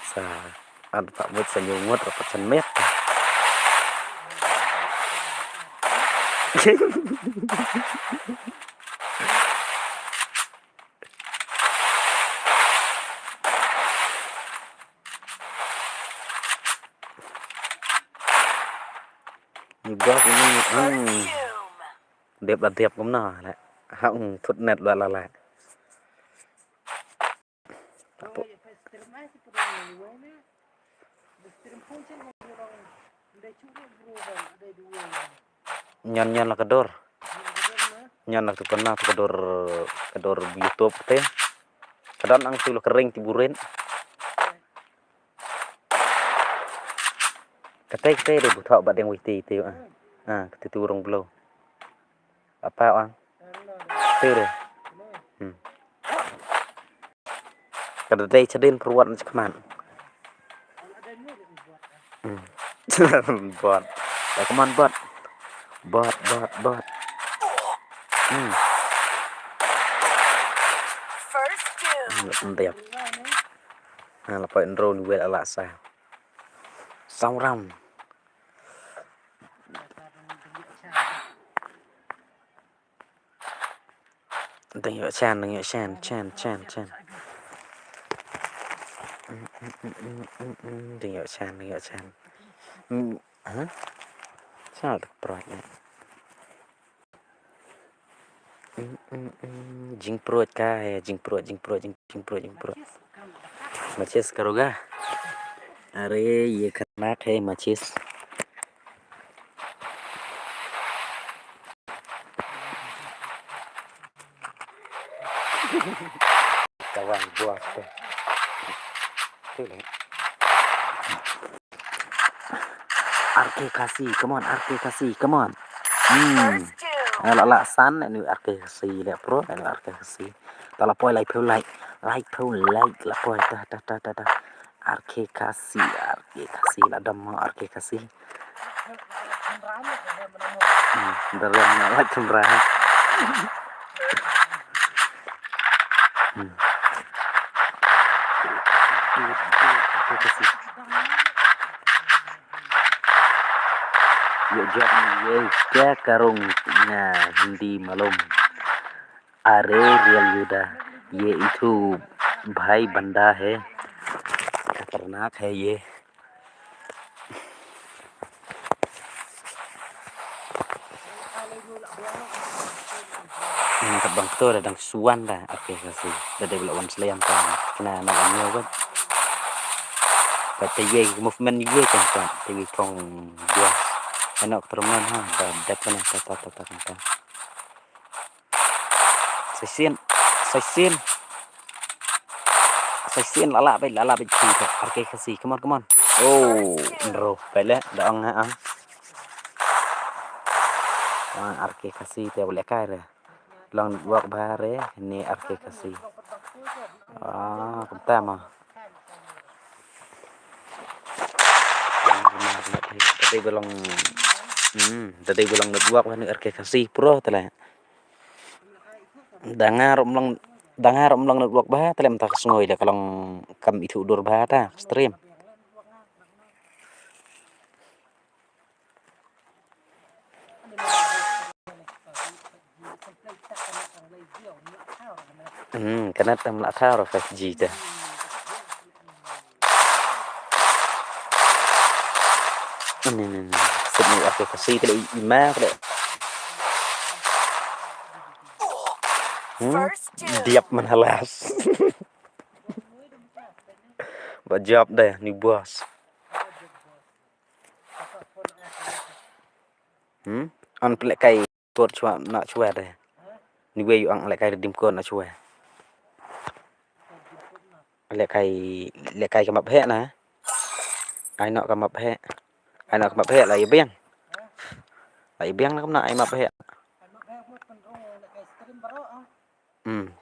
ăn phạm một nhiều ngốt rồi phát chân mét. Như boss ini đẹp là đẹp cũng nọ lại. Không thut net là lại. Nyan lah kedor. Nyan lah tu pernah tu kedor YouTube teh. Kadang ang tulo kering tiburin. Ketek teh deh buat bat yang witi tu. Ketik urung blow. Apa ang? Tu deh. Kada deh cedin peruat macam mana? Bot. Ya come on bot. Bot. First doom. Đẹp. Là phải enroll về là sao? Xong răm. Đừng nhớ chan. Đừng nhớ chan. Hả? Sao được proyek này? Jing proyek kah? Jing proyek. Macis karoga. Are ye kena hai macis. Kawan buat tu. Tu lah. Arke kasih, come on. First doom. Lạ sán này nữ arke kasih lẹ pro này nữ arke kasih. Ta là poi like là poi ta. Arke kasih là đâm arke kasih. Dalam like kamera. Yo job ये क्या करूँ ना हिंदी मालूम अरे रियल युदा ये इथु भाई बंदा है खतरनाक है ये bang tu ada dang suan dah aplikasi dari belakang selayam kan kena nak ambil kan tapi ye movement ye kan tapi pong dia enak termen ha dah kena tata kan Sesien lala bai kita aplikasi come on oh bro balik dah ang aplikasi dia boleh kaya long work bahare ni aplikasi pertama tadi belum network ni aplikasi pro telah dangar umlang network bah telah mentah sengoi dah kalau kam itu dur bah ta stream karena tam la thao rồi 5G ta ini sini aplikasi tadi ima tadi First doom. diap menhalas buat job deh ni bos on pelek kai kot chua nak chua deh ni we ang lek kai dim kot nak chua lek kai ke map he na ai nak ke map he ai nak ke map he lại biang nó cũng nãy map he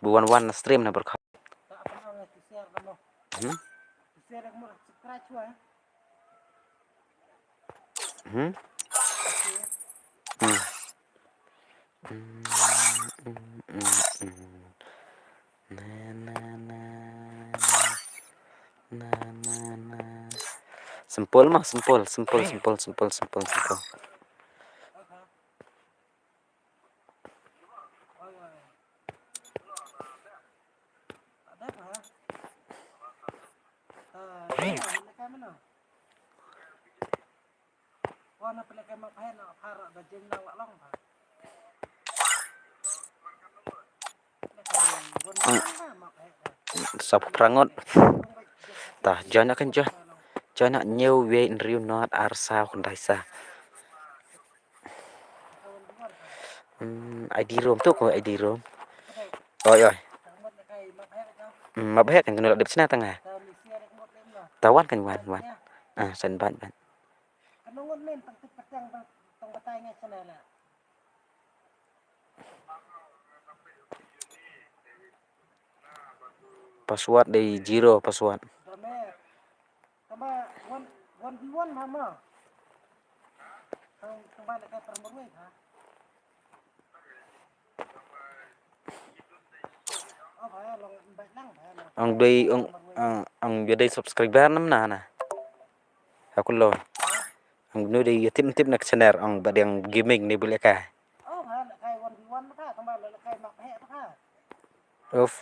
bukan one stream na berkah Sempol mah sempol. Sop perangot tah jana kan jana nhiều về riu not ar sao kon dai sa ID room tu ko ID room oi map he kan kena dep sina tengah tawan kan wan san ban password dari zero password ang jadi subscriber nam na aku lo ang nu di tip nak channel ang badang gaming ni boleh ka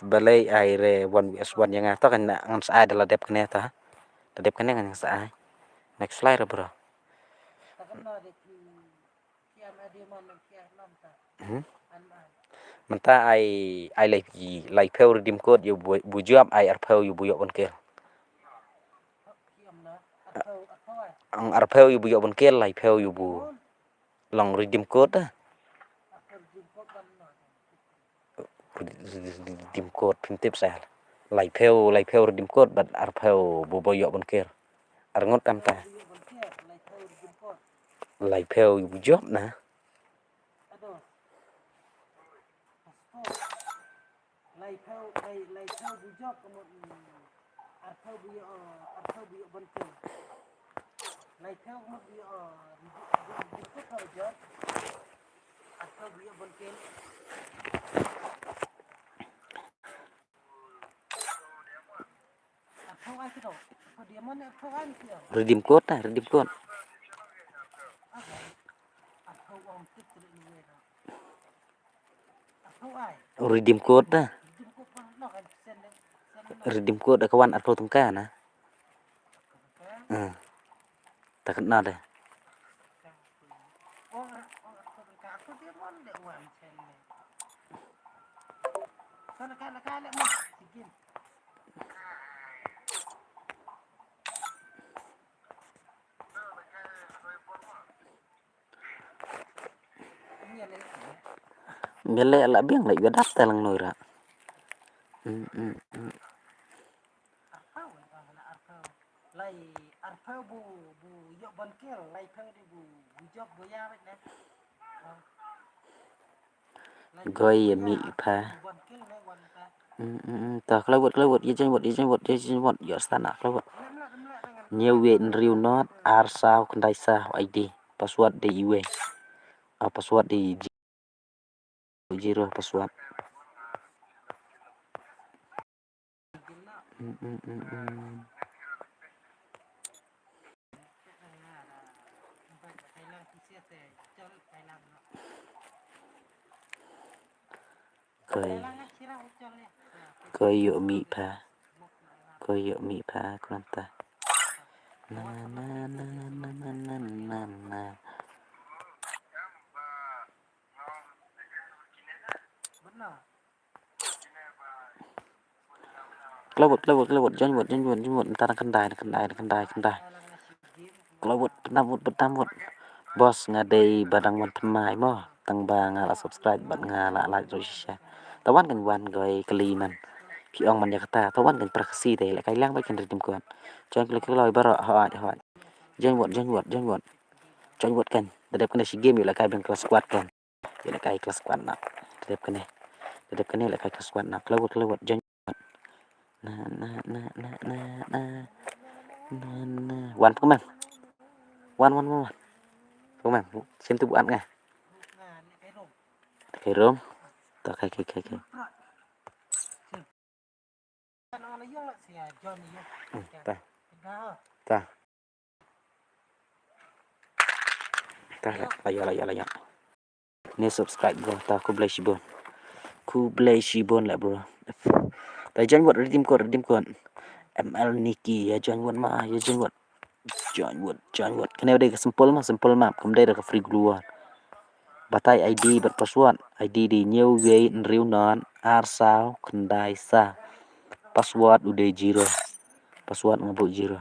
balai aire 1vs1 yang atau kan ngan sa adalah dep kene ta dep kene kan sa next slide bro menta ai like peu redeem code you bu job ai arpeu you bu yo bon kel ang arpeu you bu yo bon kel like peu you bu long redeem code redeem code pintip sa like peu redeem code but arpeu bu bo yo bon kel arngot tam ta like peu you bu job na redeem code redeem code kawan arpeu tungka na tak kena deh Mele ala biang lai gadat telang noira. Goy mi pa. Ta kelawat ye yo stana kelawat. Nhiều viện riu not ar sao kendai sa ID password di iwe. Password di zero password. Coi dụ mị pa con ta na kelawat jangan ntar kendai kelawat penamut Bos ngadai badang wan themai mo tang ba ngala subscribe bat ngala like rồi share tawan kan wan goi keliman pi ong man yakata tawan kan praksi te la kai lang ba kan redim kon chon klik loi baro ha jeng wot kan dedep kan si game la kai ben kelas squad kan la kai kelas squad nak dedep kan la kai kelas squad nak kelewat jeng na na na na na na na wan pemang wan pemang sim tu buat ngah Nah, ni kay rom. kai rom ta kai Kan ang layong lah siya John yo. ta Dah. ta ta la ni subscribe bro ta ku blay shibon la bro ta join what redeem code ML Niki ya join what ma ya join what kena ada sempol map kemudian ada free keluar batai ID bat password ID di nhiều ghế riu non ar sao kendai sa password udah zero password ngabuk zero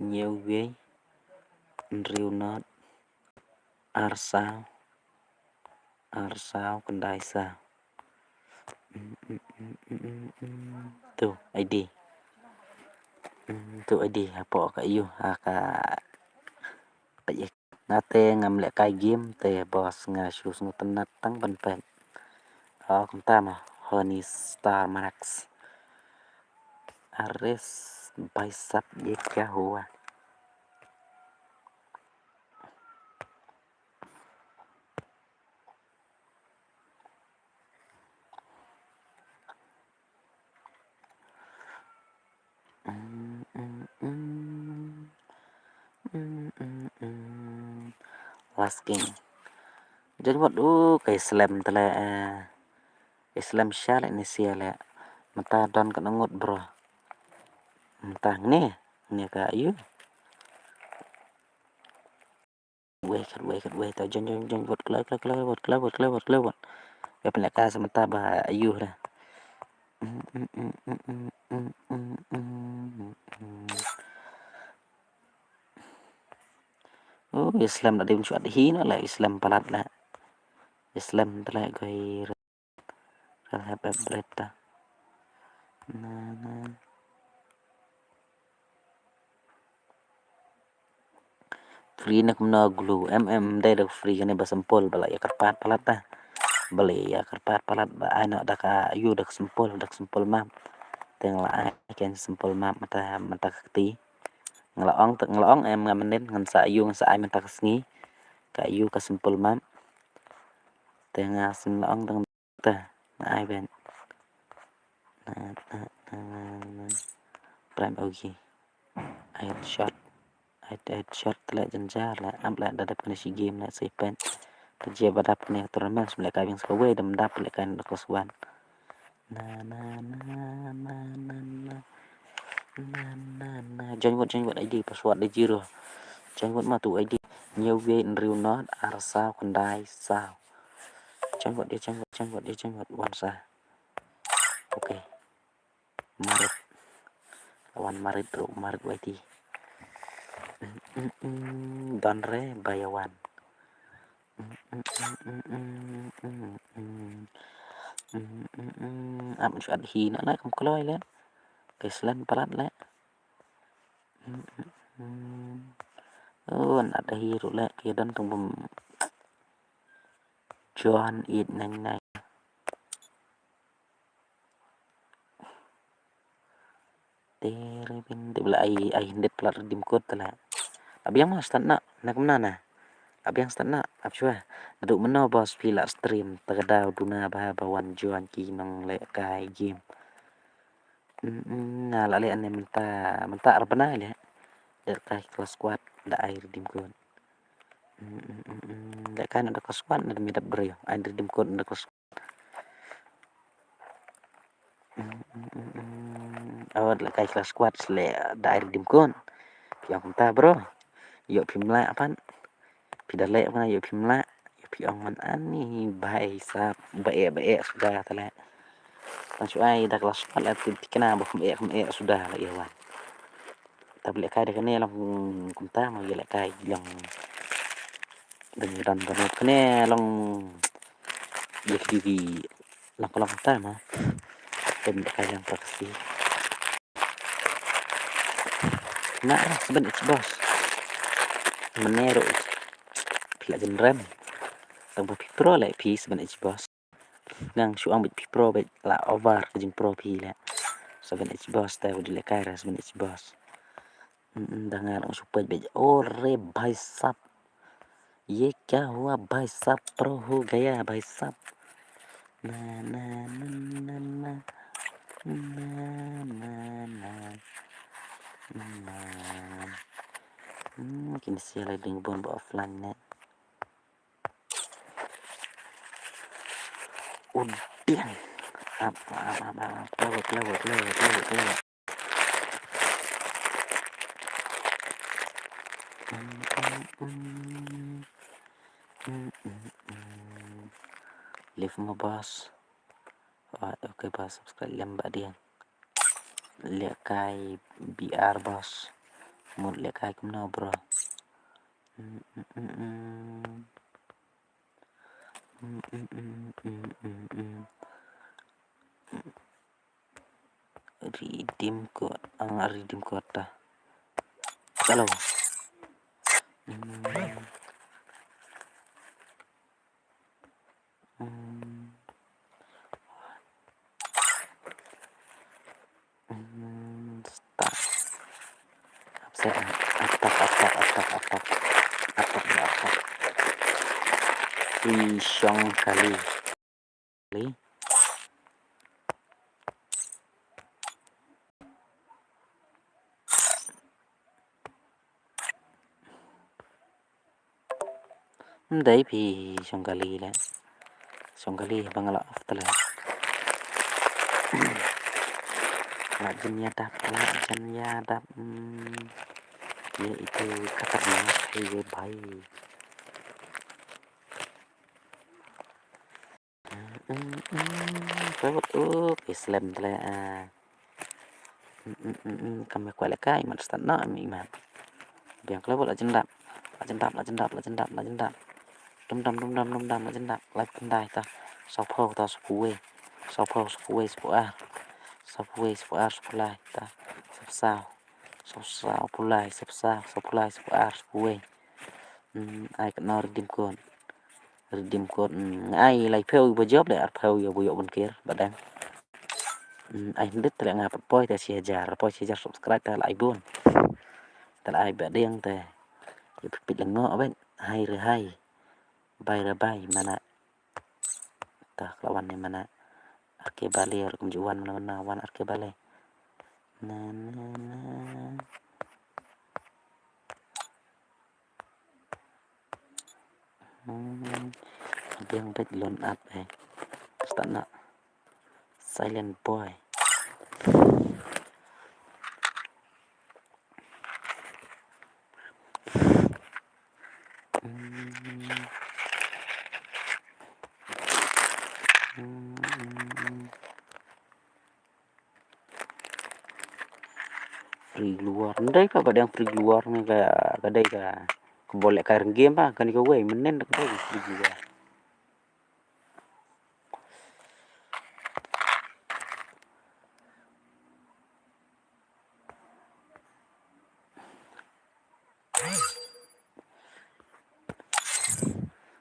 nhiều ghế riu non ar sao kendai sa tuh ID tuh ID apa ka iyo ka tại nate ngam lẹ cai game te boss nga shoes ngutan natang ban pen cũng ta mà Honey Star Max Ares Bicep Yeka Hoa Last King jadi buat kayak slam tele Islam syar ini sia le mata don kan ngut bro mata ni ka ayu wait ta jon buat kelai ya pala ka mata ba ayu dah oh Islam đã đem chuyện hí nó lại Islam palat là Islam lại gây ra berita free nak mena glue đây được free cái này sempol bala ya karpat palat ta beli ya karpat palat ba anak dak ayu dak sempol mam teng la kan sempol mam mata kati ngelaong em ngamenin ngan sa ayu sa ai mata kesngi ka ayu ka sempol mam teng sim laong teng ta ai ben prime OG headshot lại jenjar lại am lại dadap kena si game lại si pen kerja badap ni tournament semula kau yang sekowe dan mendap lại kan kesuan join what ID password di zero join what mà tụ ID nhiều ghế riu nó ar sao kendai sao join what one sa ok Marit ID Don re bayawan am suat hi nó lại không có lôi lên cái slen parat lại ada hero lại kia dan tung bum John it nang nang terpin bila ai hindet pelat redim code tala abiang mas tanna nak mana abiang tanna apsua aduk meno bos pila stream tagadaw duna ba bawan John ki nang le kai game ngala le ane menta arbana le der kai kelas squad da ai redim code le kan ada kelas squad ada midap bro ai redim code ada kelas awat le kai kelas squad le da ai redim code yang ta bro yo pimla apaan pidale mana yo pimla yo pi ong man ani bai sa bae sudah tala Langsung ai dah kelas lah kena bakum sudah lah iwan. Tapi lek kai kene long kumta mau lek kai long dan banget kene long FTV long kolong kumta mah. Dan lek kai yang praksi. Nah, sebenarnya bos. Menero pila jenrem. Tang pro lek pi sebenarnya bos. Ngang suang bit pro bit la over kejing pro pi la. Sebenarnya bos tahu di lek kai sebenarnya bos. Dengar supaya बज ओरे भाई साहब ये क्या हुआ भाई साहब प्रो हो गया भाई साहब ना ना ना ना ना ना ना ना kini siya lagi bon ba offline na udian apa lewat live mo boss. Okay boss, subscribe lembak dia lihat kai BR boss một lihat kai cũng nào bro redeem code dah kalau start upset atak Isong kali đấy thì song kali lah song kali bangala after lah jenya dap ya itu katanya highway baik Lewat Islam telah kami kuat kai mat start na mi mat biang lewat lajendap dum dam lajendap live pendai ta sau phô ta spuwe spulai ta sao pulai spuwe ai kena redeem code ai lại phêu vừa job để phêu vừa bên kia bạn anh đứt lại ngà poi ta share subscribe ta lại buồn ta lại bạn điên ta bị lần ngọ bên hay bay ra bay mana ta lawan ni mana arke bale kum juan mana wan arke bale na yang bet loan up start na silent boy free luar ndai ka badang free luar ni ka kadai ka boleh kair game pa kan ka way menen ka free luar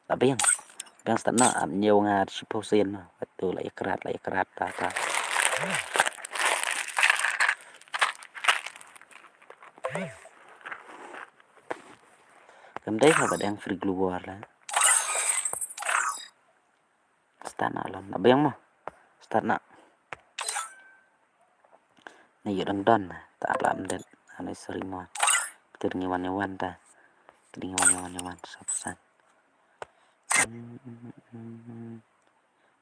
tapi yang start na nhiều nga siposin betul lah kerat ta Cầm đấy mà đang free luar lah. Start na lon, abang mo. Start na. Này giờ đang don, tak làm được. Anh sering mo. Từ ngewan ta. Từ ngewan subsan.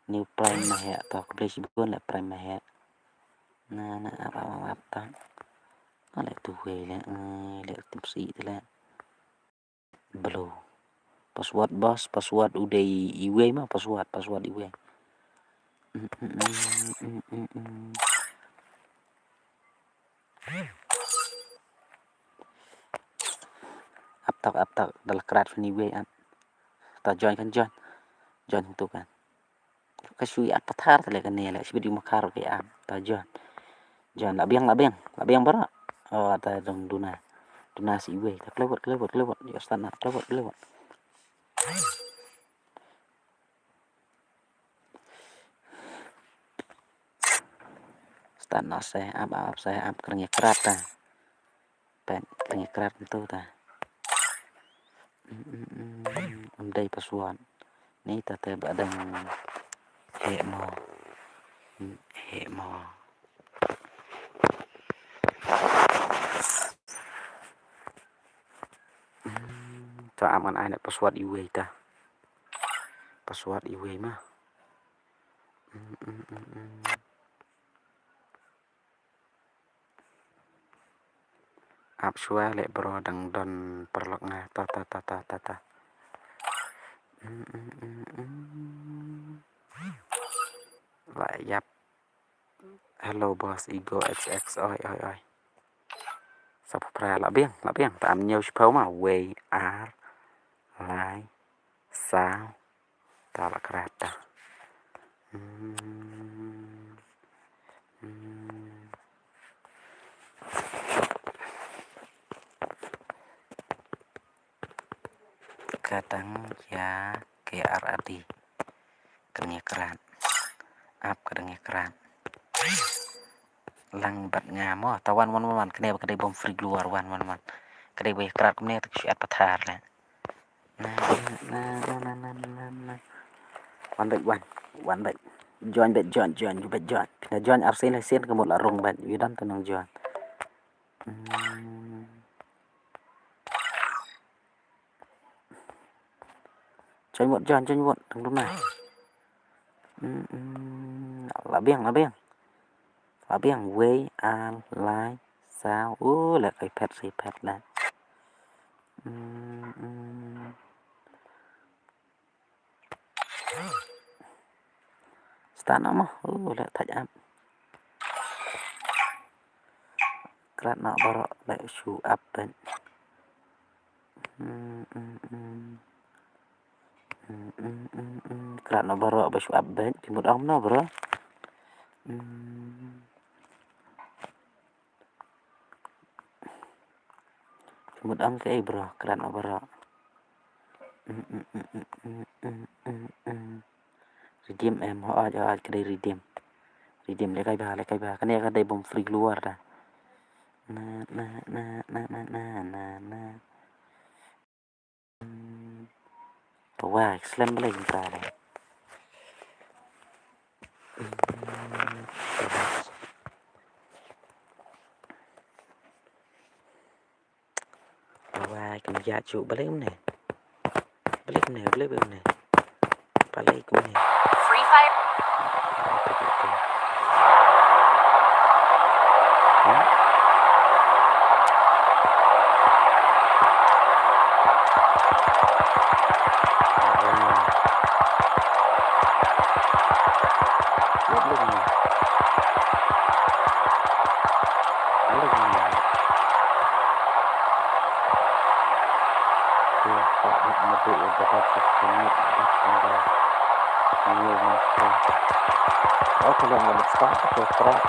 New prime mà hệ to cái place buôn lại prime mà hệ. Na apa ta. Nó lại tu về lại tìm sĩ thế là. Belum. Password bos, password udah iwe mah password iwe. Aptak dalam kerat ni way up. Ta join kan join tu kan. Kasui at pathar tale kan ni la sibidi makar ke am ta join la biang bara. Oh ta dong duna si way ta kelewat ya standar kelewat. Standar saya ap kerengnya kerat ta. Pen kerengnya kerat tu ta. Đây pasuan ni ta te badang he mo ta aman ai nak pasuat iwe ta pasuat iwe mah ap shua le bro dang don perlok nga ta lại yap hello boss ego xx oi sắp ra là biếng tạm nhiều spell mà way r lại sao ta là krata kadang ya KRAD kerengnya kerat ap kerengnya kerat lang bat nga mo tawan wan kene kedai bom free keluar wan kedai bay kerat kene tu siat pathar la nah one bet join pina join arsen ke một là rong bet yu dan tenang join join một thằng lúc này là biếng way an lai sao là cái pet là start nama là thạch am kerat nak baru lại show up ben kerat nak baru apa show up ben timut om no bro timut om cái bro kerat nak baru redeem em họ cho cái đây redeem lấy cái bà cái này cái đây bom free keluar dah nah wah slam boleh kita deh wah kerja cu balik mana Free Fire. Kalau nggak start atau kerak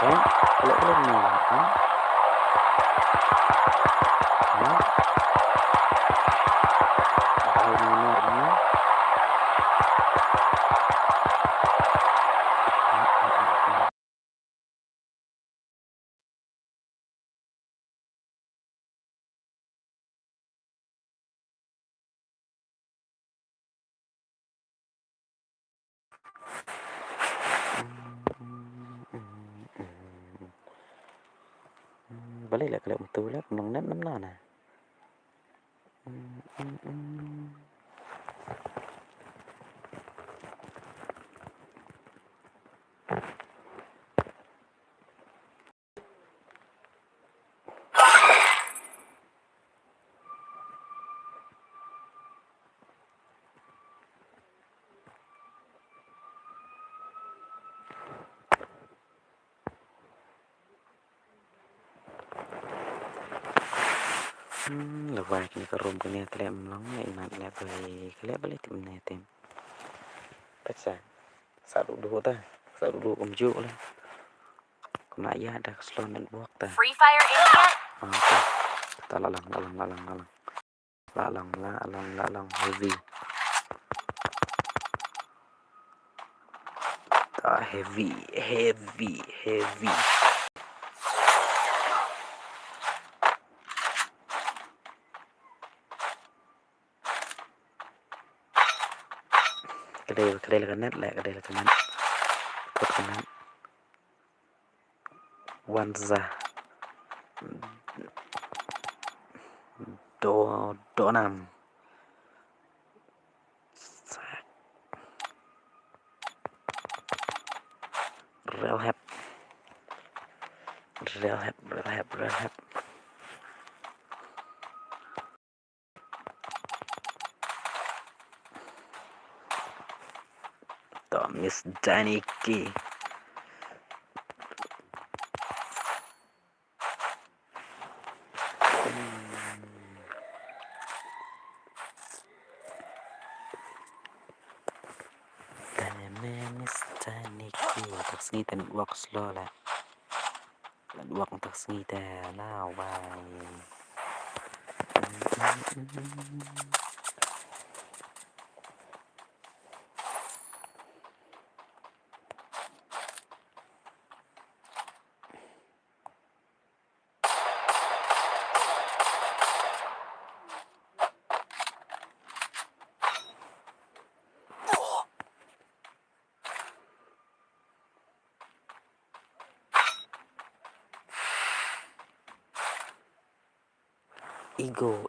kan kalau ni balik lah kalau betul lah penong net nana Lepas ni kerum kena kelak melong imat lek balik kelak balik tim ni tim. Paksa. Dulu ta. Dulu kumju lah. Kena ya ada keselonan buak ta. Free Fire India. Okay. Ta lalang. Lalang heavy. Ta heavy. Kedai kanan lah, kedai kanan. Ke kanan. Wanza. Donam. Real hap. Miss Daniki. Miss Daniki. Tersengit dan walk slow lah. Walk tersengit lah. Why?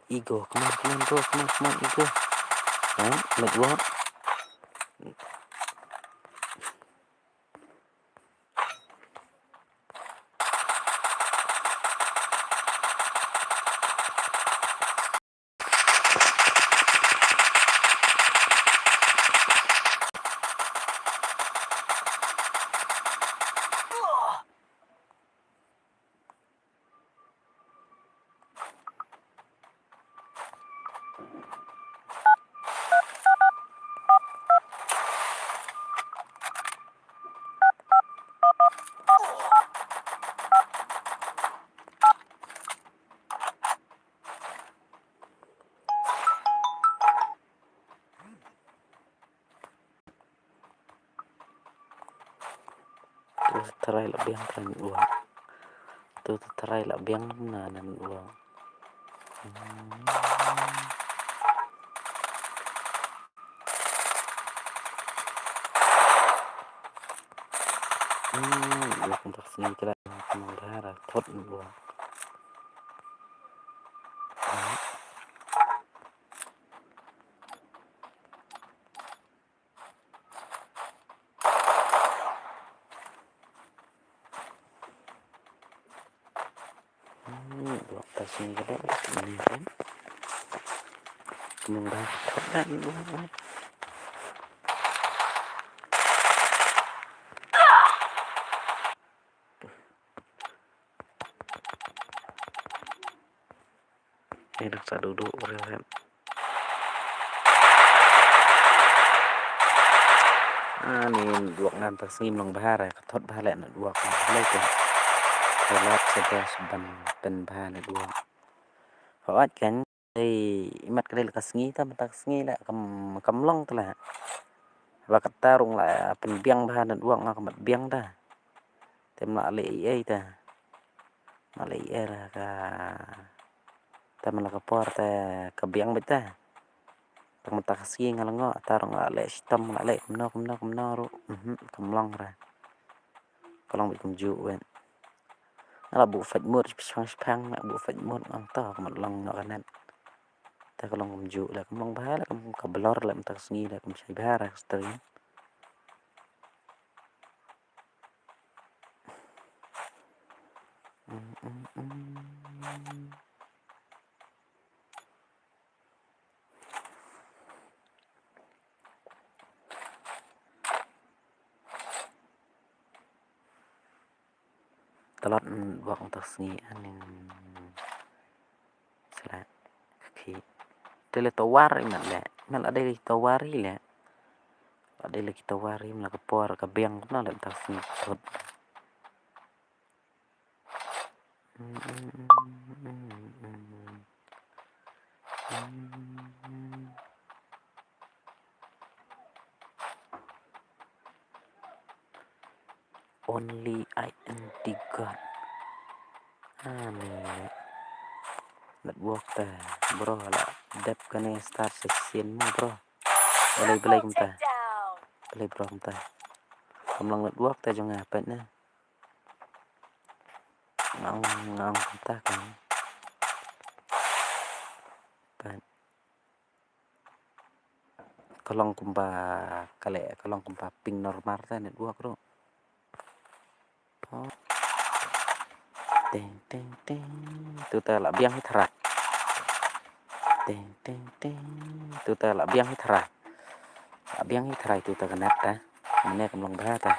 Ego, come on, bro, come on, ego. Let's walk. Terai lah biang kan uang. Terai lah biang nan uang. Uang untuk sini kira mengarah tot uang. Uang tak sini kira ini kan. Mengarah tot dan uang. Ini dah duduk rehat. Ni luộc ngan ta sim long ba ra thot ba lẹ na luộc lấy cái thay lát sẽ ra ban pen ba na luộc hỏi cảnh thì mặt cái đây là kasngi ta kasngi lại cầm long ta là và kata rung lại pen biang ba na luộc ngak mặt biang ta tem lại lệ ấy ta mà lệ là ka ta mà là ka por ta ka biang beta tang tak kasngi ngalango tarong lại lệ stem lại lệ kum no ru cầm long ra kalau bị cầm dụ vậy là bộ phận một phăng là bộ phận một ông to một lòng nó cái này ta kalau cầm dụ là cầm long bá là cầm blur là ta nghi là cầm chạy bá ra tới telat buat untuk seni anin salah Tele tawar iman le. Mal ada lagi tawari le. Ada lagi tawari mal kepor ke biang na le tas ni tot. Only I am the God. Nih. Network ta bro lah. Dep kene start session mo bro. Balay kumta. Takedown. Balay bro kumta. Kamlang network ta jong apa na. Ngang kumta kan. Pan. Kalong kumpa kale kalong kumpa ping normal ta network bro. Oh. Teng teng teng. Tu ta la biang thara. Teng teng teng. Tu ta la biang thara. La biang thara tu ta kanat ta. Mane kamlang ba ta.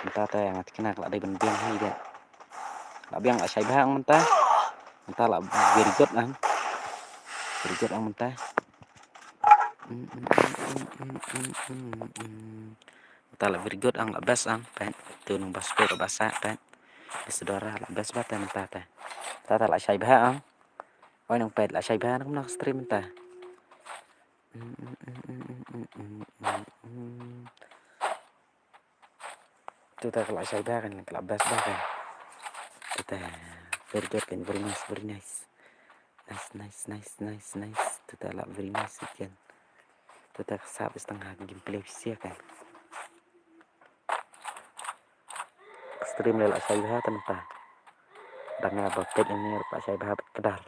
Menta ta yang kena la dai ben biang hi dia. La biang la sai bang menta. Menta la very good ang. Very good ang menta. Menta la very good ang la best ang. Pen tu nung bas ko basa pen. Saudara la best ba ta menta ta. Ta la sai ba ang. Oi nung pet la sai ba nang nak stream menta. Tu ta la sai ba kan la best ba kan. Tu ta very good kan very nice very nice. Nice. Tu ta la very nice kan. Tu ta sab setengah gameplay sia kan. Stream le la sai ba ta menta. Danga ba pet ini pa sai ba kedar.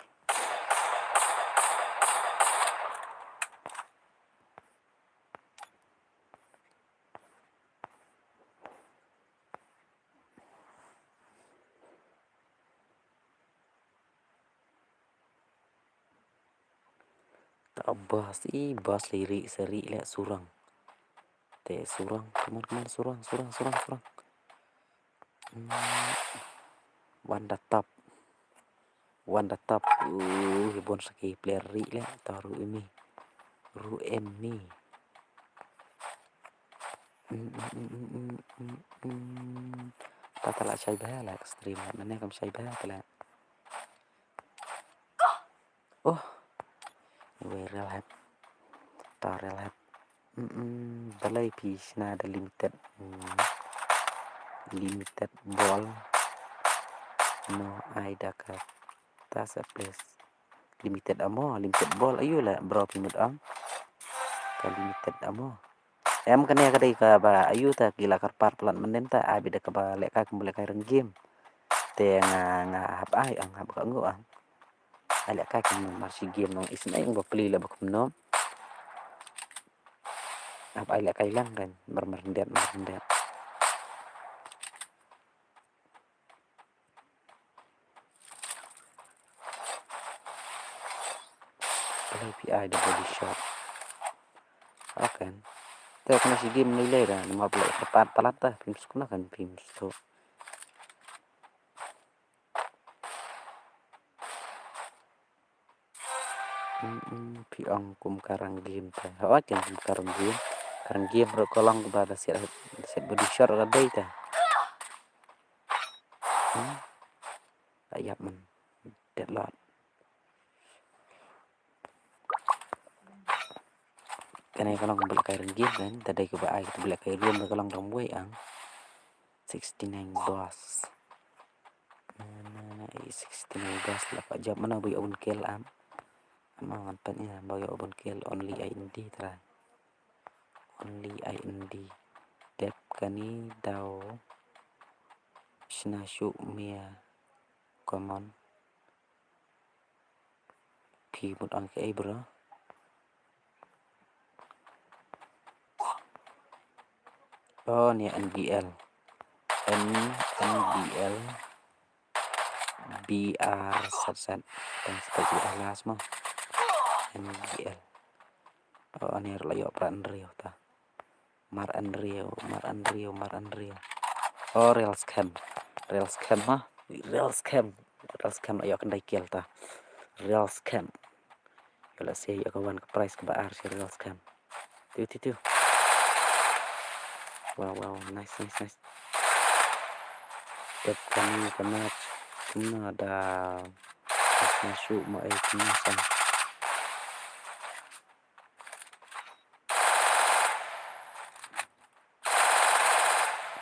Bas lirik seri le surang. Te surang, kemana surang. Wanda top. Bon sakit player ri le taruh ini. Ruem ni. Tata la sai ba la stream mana kam sai ba la. Oh. Real hat. Real hat. Balay piece na ada limited. Limited ball. No I dakat. Tas a place. Limited amo, limited ball ayo lah bro pimut am. Limited amo. Em kene kadai ka ba ayu ta gila karpar pelan menen ta abi da ka ba lek ka kembali ka game. Te nga hap ai ang hap ka ngo ang. Alek ka kem marsi game nong isna ing ba pli la ba kumno. Hap ai lek ka ilang kan mermendet. API the body shot. Akan. Te kena si game nilai dah 15 tepat palat dah films kuna kan films tu. Piang kum karang game ta. Awak yang kum karang game. Karang game ro kolong ba set body shot ra dai ta. Ayap man. Deadlock. Kena kolong beli karang game kan. Tadai ke ba ai tu beli karang game kolong ramway ang. 69 boss. 69 boss lah pak jam mana boy own kill am. Amangan tanya boy own kill only IND try. Only IND. Dep kani dao. Snashu mia. Common. Pi một ang cái bro. Oh ni NBL. NBL. BR set dan seperti alas mah. NBL. Oh ni layo peran Rio ta. Mar Rio. Oh real scam mah. Real scam ayo kendai kill ta. Real scam Kalau saya kawan ke price ke bar real scam. Tiu. Wow, nice. Setiap kami ke match kena ada masuk mau kemasan.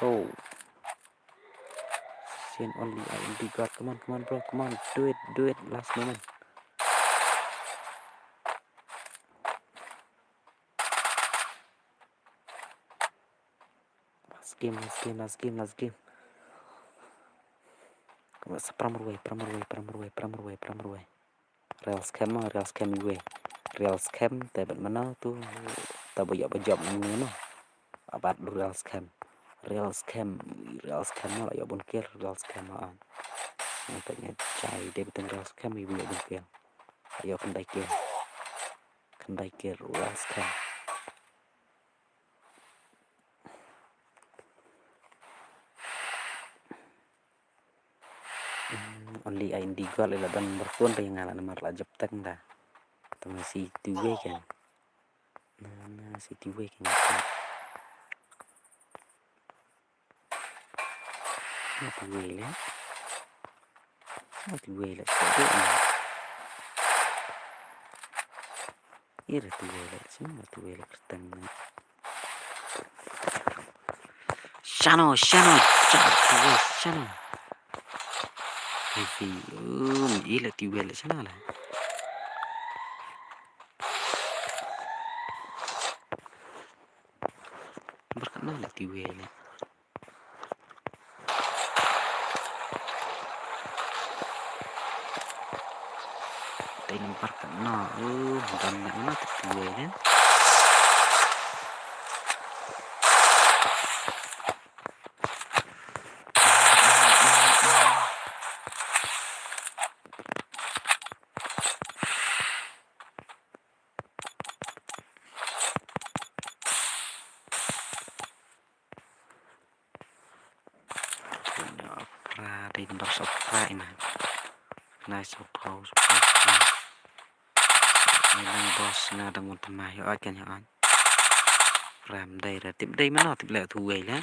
Oh, send only IMD guard. Come on, bro. Come on, do it. Last moment. Last game. Come on, Pramurway. Real scam gue. Real scam, tapi mana tu? Tak banyak ni no. Abat real scam lah ya bunkir real scam lah. Nampaknya cai dia betul real scam ibu ya bunkir. Ayo kendai kir real scam. Only ID gol ila dan berfun ring ngala nomor la jep teng dah. Tengah si tiwe kan. Nah, si tiwe kan. Tiwe le. Tapi ira tiwe le. Semua tiwe le teng. Shano. Heavy. Ila tiwe le sana lah. Berkenal lah tiwe le. Tay nampak kena. Bukan mana tiwe le. Di nomor sopra ini nice pause ini bos na đang một mai ở cái nhà anh làm đây là tiệm đây mà nó tiệm lệ thu về đấy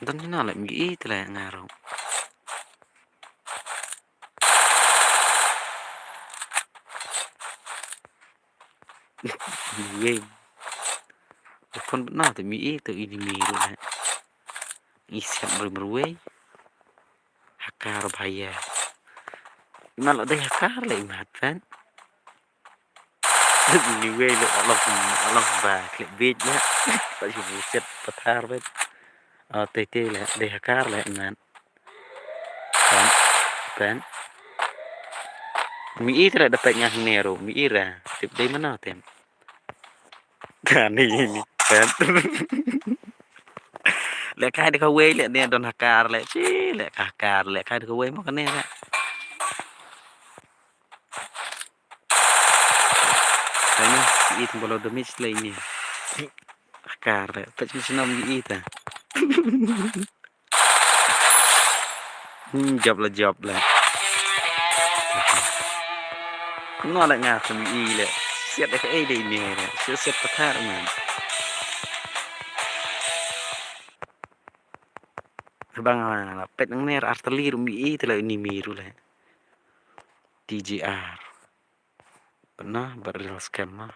dan thế nào lại nghĩ thì là ngà rồi game con vẫn nào thì Mỹ từ enemy rồi này isiap berberwe hakar bahaya malah ada hakar lagi matan anyway lo Allah ba clickbait ya tại vì buset pathar bet TT là để hakar lại man kan Mỹ thì lại dapat yang nero Mỹ ra tiếp đây mà nào tem kan ini kan lẽ khai được quê lẽ nè đòn hakar lẽ chi lẽ hakar lẽ khai được quê mà cái nè lẽ cái này ít bao lâu miss lại nè hakar lẽ phải chỉ nom ít à job là ngon lại ngà phần y lẽ xét được cái đây nè lẽ xét patah mà bang là pet nang ner artillery mi itu lah ini miru lah TGR pernah berreal scam mah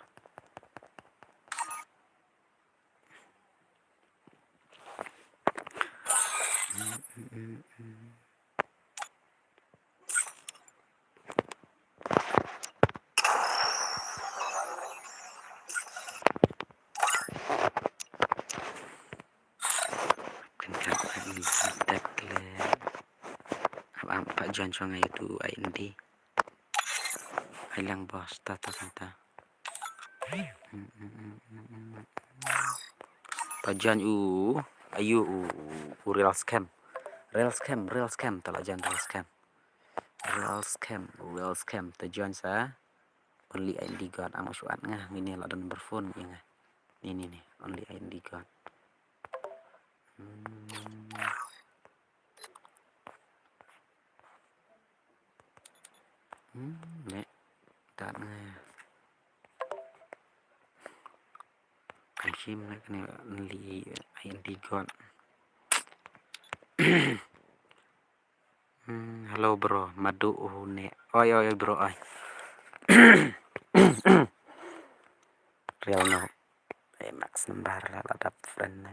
Pak John Chong itu IND hilang bos tata Pak John ayu real scam tak lah John real scam Pak John sa only ID God ang masuat nga ini la dan berphone ya nga ini nih only ID God nek tak nga Hashim nek ni only ID God halo bro madu nek oi bro oi real no max number la friend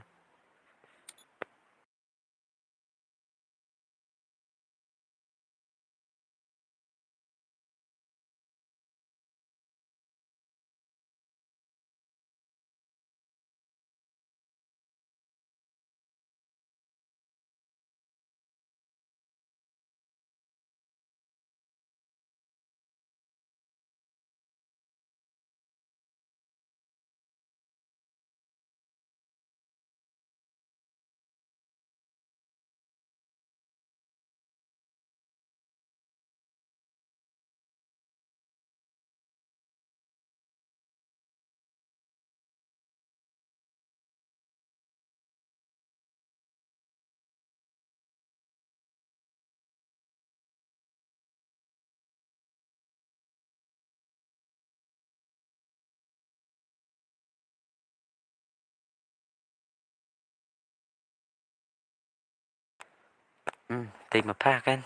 tìm mà pha kan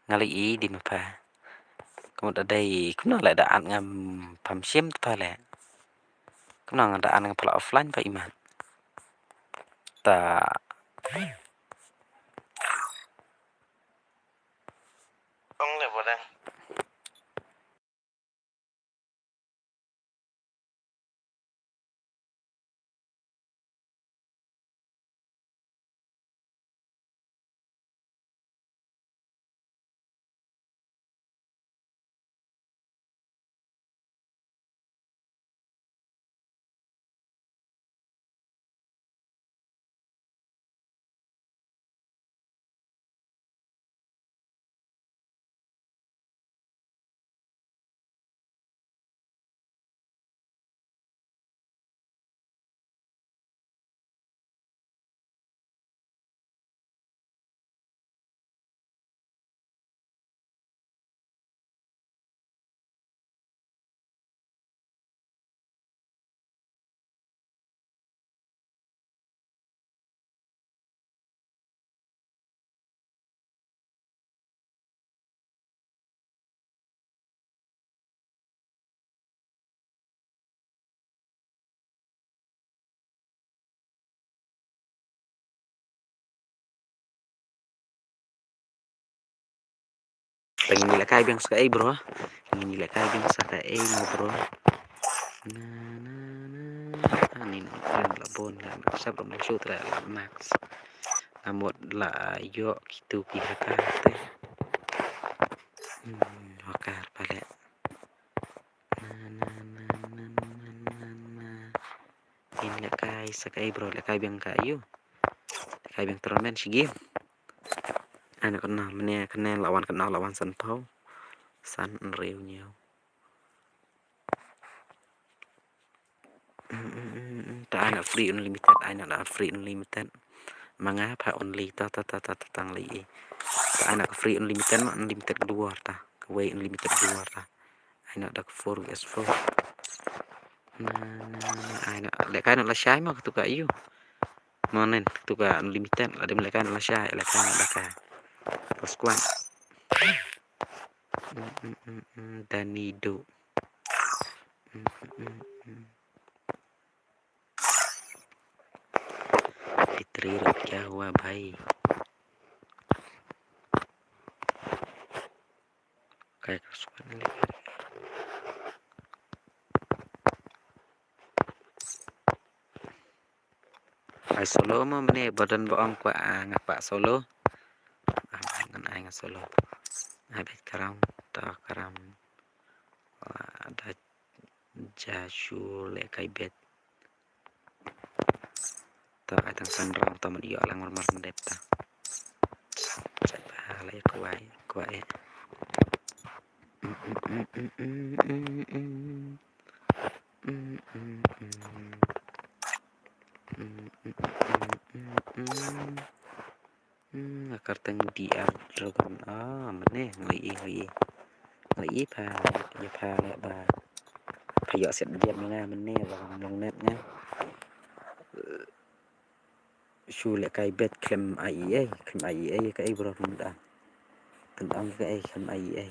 ngali ý đi mà pha cũng ở đây cũng nó lại đã ăn ngầm phẩm xiêm thôi lẽ cũng nó đã ăn ngầm offline vậy mà ta Ông này vào đây. pengen nilai kai biang sakai bro pengen nilai kai biang sakai mau bro ini keren labon lah sab rom shoot ra max amot la yo gitu pihak teh wakar pale ini kai sakai bro kai biang kayu kai biang turnamen si game anak kenal lawan san pau san riu nhiều ta anak free unlimited anak free unlimited mengapa only ta tang li ta anak free unlimited ma unlimited kedua ta way unlimited kedua ta anak dak 4 anak lekan la shy ma tu ka iyo monen tu ka unlimited ada lekan la shy lekan daka Pascual Danido Fitri Jawa baik kayak Pascual ai solo mà mene badan boong kwa ngapa solo ngan ai nga solo habis karam ta karam ada jashu le kai bet ta atang sanrong ta man iyo lang mar ndep ta cha ba le kwai akar tang DR dragon meneh ngali pha ya pha lại bà phải dọ xét điểm nga meneh vào long net nha shu lại cái bet klem IEA cái bro mudah tentang cái klem IEA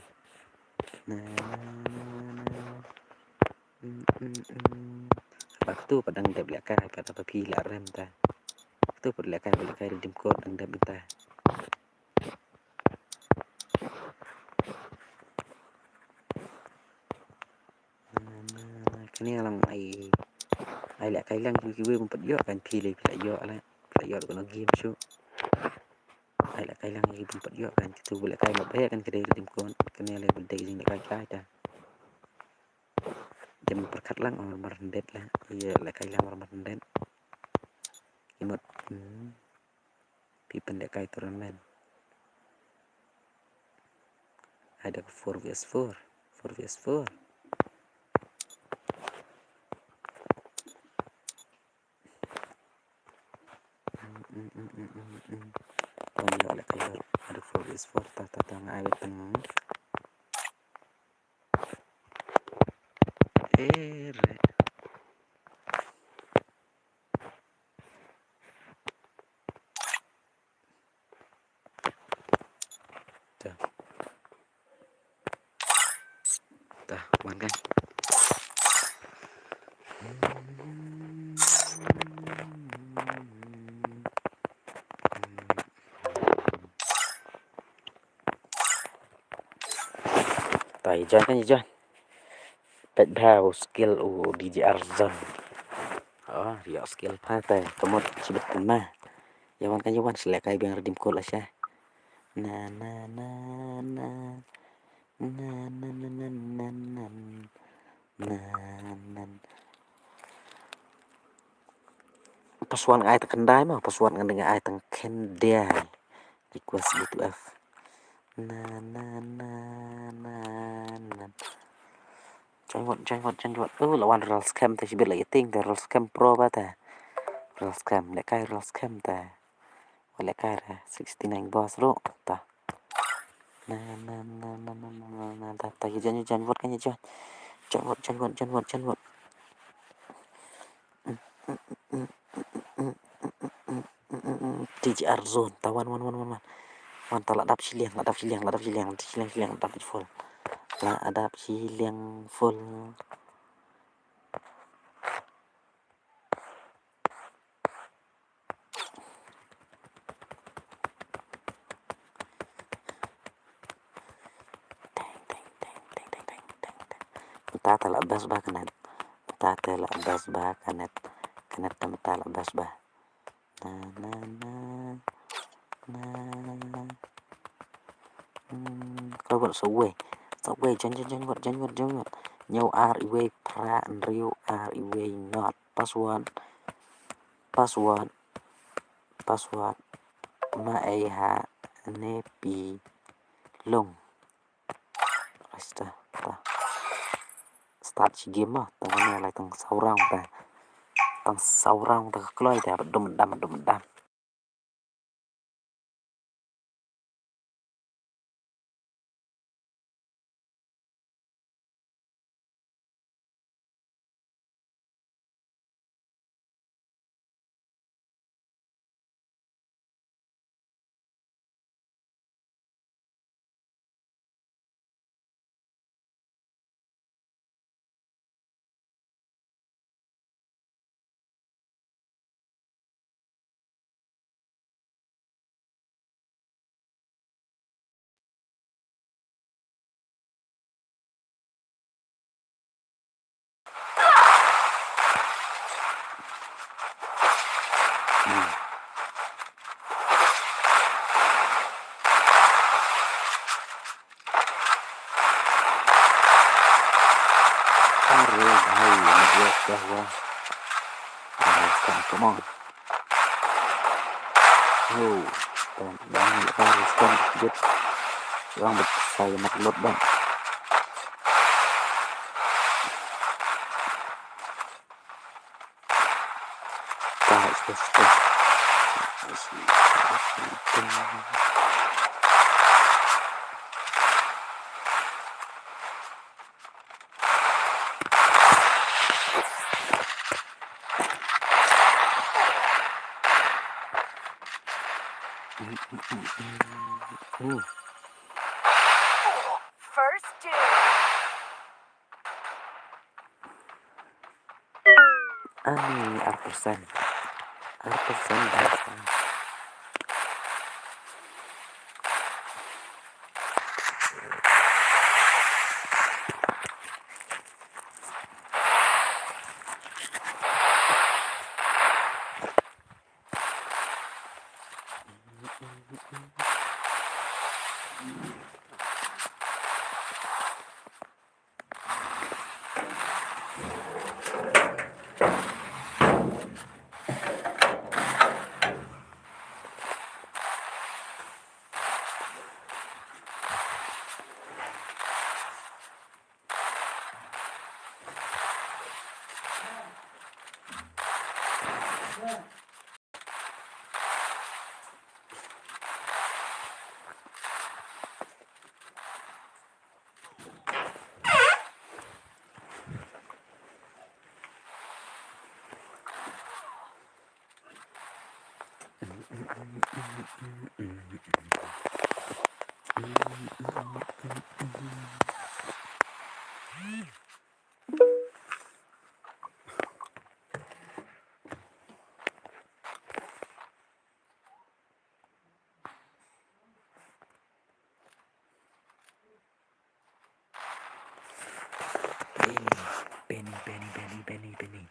waktu padang dap lekar pada papi la rem ta tu pud lekar dim ko dang dap ta cái này lang ai lại cái lang cái bumpat yo kan pilih yo nó game show ai lại cái lang cái bumpat yo kan itu boleh kai mabaya kan kedai dim ko cái này là vấn đề gì kai ta jam perkat lang mar rendet lah iya lại cái lang mar rendet imut pi pendek kai turnamen ada 4vs4 còn giờ lại cái ada 4vs4 ta ai biết teng re ta quan kan tay jangan kan jangan pet bao skill DJR zone dia skill pa tay kamot sibet ma yawan kan yawan selek kai biang redim call asya na na na na na na na na na na na pasuan ai tak kendai mah pasuan ngan dengan ai tang kendai request B2F na na na na na tranh vọt là one roll scam thì chỉ biết là cái tiếng là roll scam pro ba ta roll scam lại cái roll scam ta và lại cái là 69 boss rồi ta na ta tranh vọt cái gì tranh vọt TGR zone ta wan ta ladap siliang đập full là đạp siliang full ta là bas ba kanet ta là bas ba kanet ta là bas ba có vận số quay chân nhau R pra riu R not password ma ai ha ne pi lông ta start si game mà tao nghe lại tầng 6 round ta kloi ta đum đam come on dan kita harus kan sedikit orang saya nak load bang First two. Ani Artusan basa. Penny.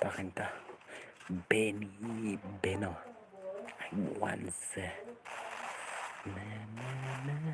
Pakinta Beno once na, na, na.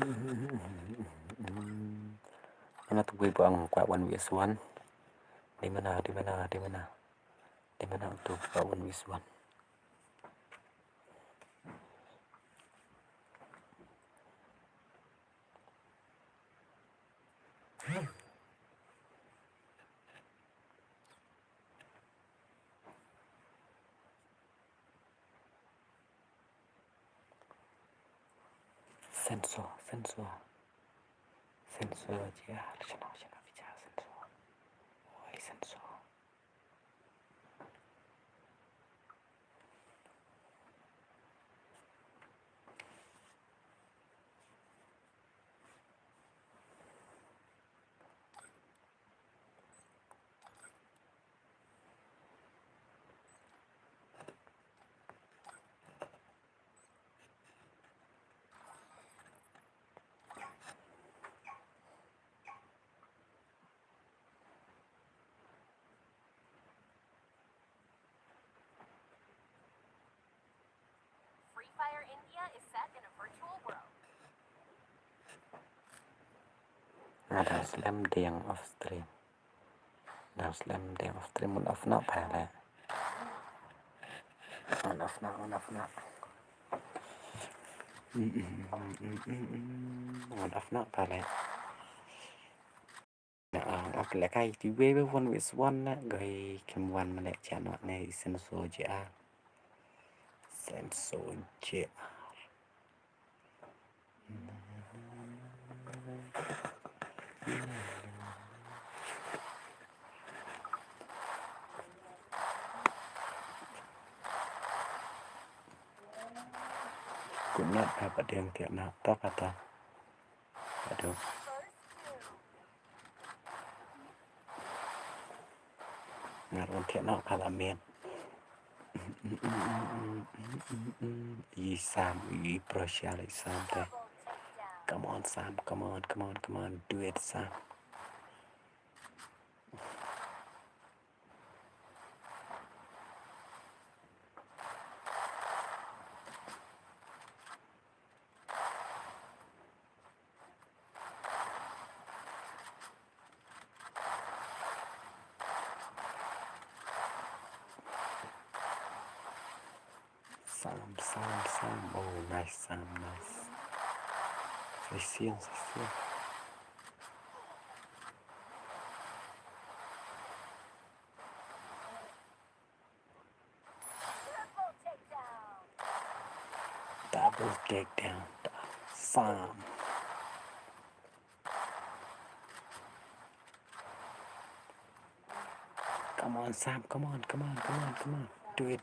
Mana tuh gue buang Pak Wan Wiswan? Di mana untuk Pak Wan Wiswan? Sensor aja, channel bicara sensor. Woi sensor. Free Fire India is set in a virtual world. Ada slam yang off stream. Ada slam yang off stream on off nak pala. On off nak. On off nak pala. Nah, aku lại cái thì về với one with one á, rồi cầm one mà lại trả nó này sensor GR. Cũng nhận dapat yang tiap nak tak kata. Aduh. Ngaron tiap nak kala men. Sam, Prussia, Sam. Come on, Sam. Come on. Do it, Sam. Sam. Oh, nice, Sam, nice. Saya siang. Double takedown. Sam. Come on, Sam. Come on. Do it.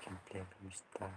Can play from start.